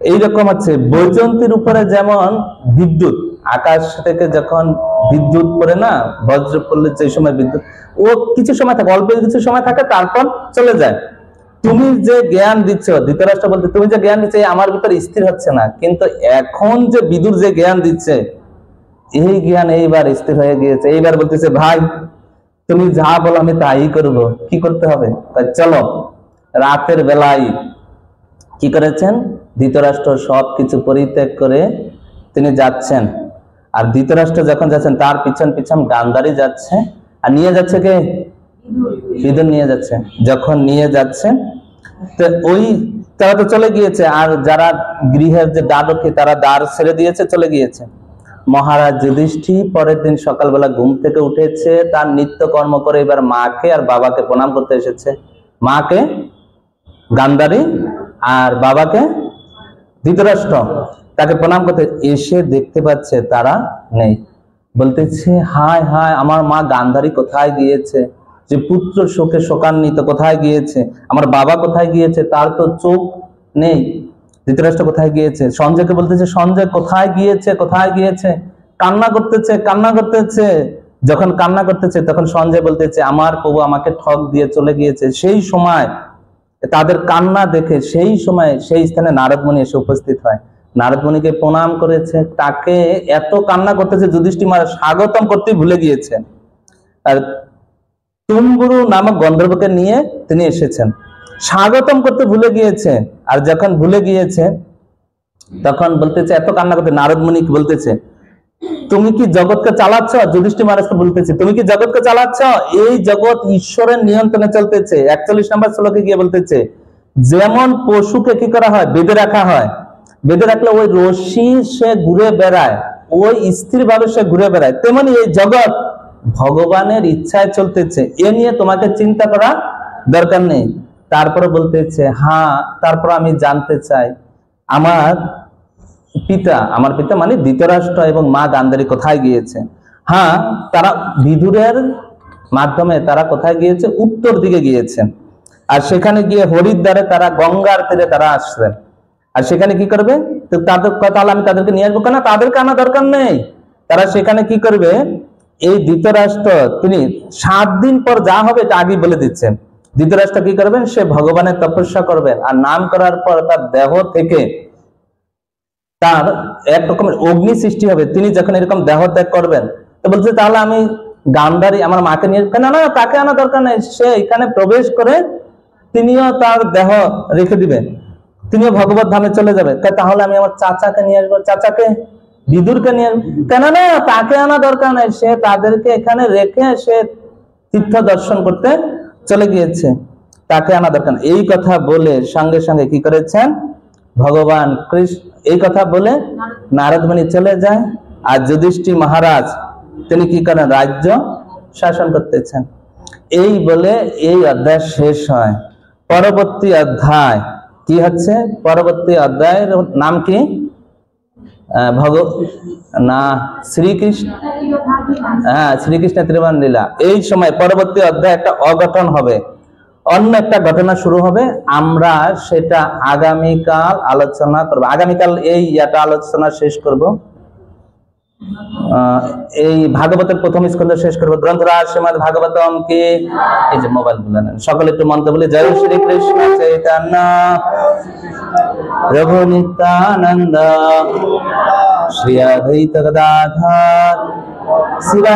এইরকম আছে, বৈজয়ন্তীর উপরে যেমন বিদ্যুৎ, আকাশ থেকে যখন বিদ্যুৎ পড়ে না, বজ্র পড়লে যে সময় বিদ্যুৎ, ও কিছু সময় থাকে, অল্প কিছু সময় থাকে, তারপর চলে যায়। তুমি যে জ্ঞান দিচ্ছ, ধৃতরাষ্ট্র বলতে, তুমি যে জ্ঞান দিচ্ছ আমার ভিতরে স্থির হচ্ছে না, কিন্তু এখন যে বিদুর যে জ্ঞান দিচ্ছে, এই জ্ঞান এইবার স্থির হয়ে গিয়েছে। এইবার বলতেছে, ভাই তুমি যা বলো আমি তাই করব। কি করতে হবে? চলো। রাতের বেলায় কি করেছেন? ধৃতরাষ্ট্র সবকিছু পরিত্যাগ করে তিনি যাচ্ছেন। আর ধৃতরাষ্ট্র যখন যাচ্ছেন, তার পিছন পিছন গান্ধারী যাচ্ছে। আর নিয়ে যাচ্ছে কে? বিদুর নিয়ে যাচ্ছে। যখন নিয়ে যাচ্ছে, তো ওই তারা তো চলে গিয়েছে, আর যারা গৃহের যে দ্বাররক্ষী তারা দ্বার ছেড়ে দিয়েছে, চলে গিয়েছে। মহারাজ যুধিষ্ঠির পরের দিন সকালবেলা ঘুম থেকে উঠেছে, তার নিত্য কর্ম করে এবার মাকে আর বাবাকে প্রণাম করতে এসেছে। মাকে গান্ধারী, আর বাবাকে ধৃতরাষ্ট্র, তাকে প্রণাম করতে এসে দেখতে পাচ্ছে তারা নেই। বলতেছে, হায় হায়, আমার মা গান্ধারী কোথায় গিয়েছে? যে পুত্র শোকে শোকান্বিত, কোথায় গিয়েছে? আমার বাবা কোথায় গিয়েছে? তার তো চোখ নেই। ধৃতরাষ্ট্র কোথায় গিয়েছে? সঞ্জয়কে বলতেছে, সঞ্জয় কোথায় গিয়েছে? কোথায় গিয়েছে? কান্না করতেছে, কান্না করতেছে। যখন কান্না করতেছে তখন সঞ্জয় বলতেছে, আমার প্রভু আমাকে ঠক দিয়ে চলে গিয়েছে। সেই সময় তাদের কান্না দেখে সেই সময় সেই স্থানে নারদ মুনি এসে উপস্থিত হয়। নারদ মুনিকে প্রণাম করেছে, তাকে এত কান্না করতেছে যুধিষ্ঠির মহারাজ স্বাগতম করতে ভুলে গিয়েছে। আর তুম্বুরু নামক গন্ধর্বকে নিয়ে তিনি এসেছেন, স্বাগতম করতে ভুলে গিয়েছে। আর যখন ভুলে গিয়েছে তখন বলতেছে, এত কান্না করতে নারদ মুনি বলতেছে, তুমি কি জগৎকে চালাচ্ছ? যুধিষ্ঠির মহারাজকে বলতেছে, তুমি কি জগৎকে চালাচ্ছ? এই জগৎ ঈশ্বরের নিয়ন্ত্রণে চলতেছে। 41 নম্বর শ্লোকে গিয়ে বলতেছে, যেমন পশুকে কি করা হয়? বেঁধে রাখা হয়, বেঁধে রাখলে ওই রশি সে ঘুরে বেড়ায়, ওই স্থির ভাবে সে ঘুরে বেড়ায়, তেমনি এই জগৎ ভগবানের ইচ্ছায় চলতেছে, এ নিয়ে তোমাকে চিন্তা করা দরকার নেই। তারপরে বলতেছে, হ্যাঁ তারপর আমি জানতে চাই, আমার পিতা মানে ধৃতরাষ্ট্র এবং মা গান্ধারী কোথায় গিয়েছে? হ্যাঁ, তারা বিদুরের মাধ্যমে তারা কোথায় গিয়েছে? উত্তর দিকে গিয়েছে। আর সেখানে গিয়ে হরিদ্বারে তারা গঙ্গার তীরে তারা আসছেন। আর সেখানে কি করবে? তো তাদের তাহলে আমি তাদেরকে নিয়ে আসবো কেন? তাদেরকে আনা দরকার নেই। তারা সেখানে কি করবে? এই ধৃতরাষ্ট্র তিনি 7 দিন পর যা হবে এটা আগেই বলে দিচ্ছেন। ধৃতরাষ্ট্র কি করবেন? সে ভগবানের তপস্যা করবেন, আর নাম করার পর তার দেহ থেকে তার এক রকমের অগ্নি সৃষ্টি হবে। তিনি যখন এরকম দেহ ত্যাগ করবেন, তো বলছে তাহলে আমি গান্ধারী আমার মাকে নিয়ে, না না তাকে আনা দরকার নেই, সে এখানে প্রবেশ করে তিনিও তার দেহ রেখে দিবেন, তিনিও ভগবত ধামে চলে যাবে। তাহলে আমি আমার চাচাকে নিয়ে আসবো। চাচাকে বিদুরকে নিয়ে, কেননা তাকে আনা দরকার নাই, সে তাদেরকে এখানে রেখে সে তীর্থ দর্শন করতে চলে গিয়েছে, তাকে আনা দরকার নাই। এই কথা বলে সঙ্গে সঙ্গে কি করেছেন ভগবান কৃষ্ণ, এই কথা বলে নারদ মুনি চলে যায়। আর যুধিষ্ঠির মহারাজ তিনি কি করেন, রাজ্য শাসন করতেছেন। এই বলে এই অধ্যায় শেষ হয়। পরবর্তী অধ্যায় কি হচ্ছে, পরবর্তী অধ্যায়ের নাম কি, শ্রীকৃষ্ণ, শ্রীকৃষ্ণ ত্রিভুবন লীলা। এই সময় পরবর্তী অধ্যায় একটা অঘটন হবে, অন্য একটা ঘটনা শুরু হবে, আমরা সেটা আগামীকাল আলোচনা করব। আগামীকাল এই আলোচনা শেষ করব, এই ভাগবতের প্রথম স্কন্ধ শেষ করবো। গ্রন্থরাজ শ্রীমদ্ ভাগবতম কি, এই যে মোবাইল গুলো নেন, সকলে একটু মন্ত্র বলে, জয় শ্রী কৃষ্ণ চৈতন্য প্রভু নিত্যানন্দ শ্রী অদ্বৈত গদাধর শিবা।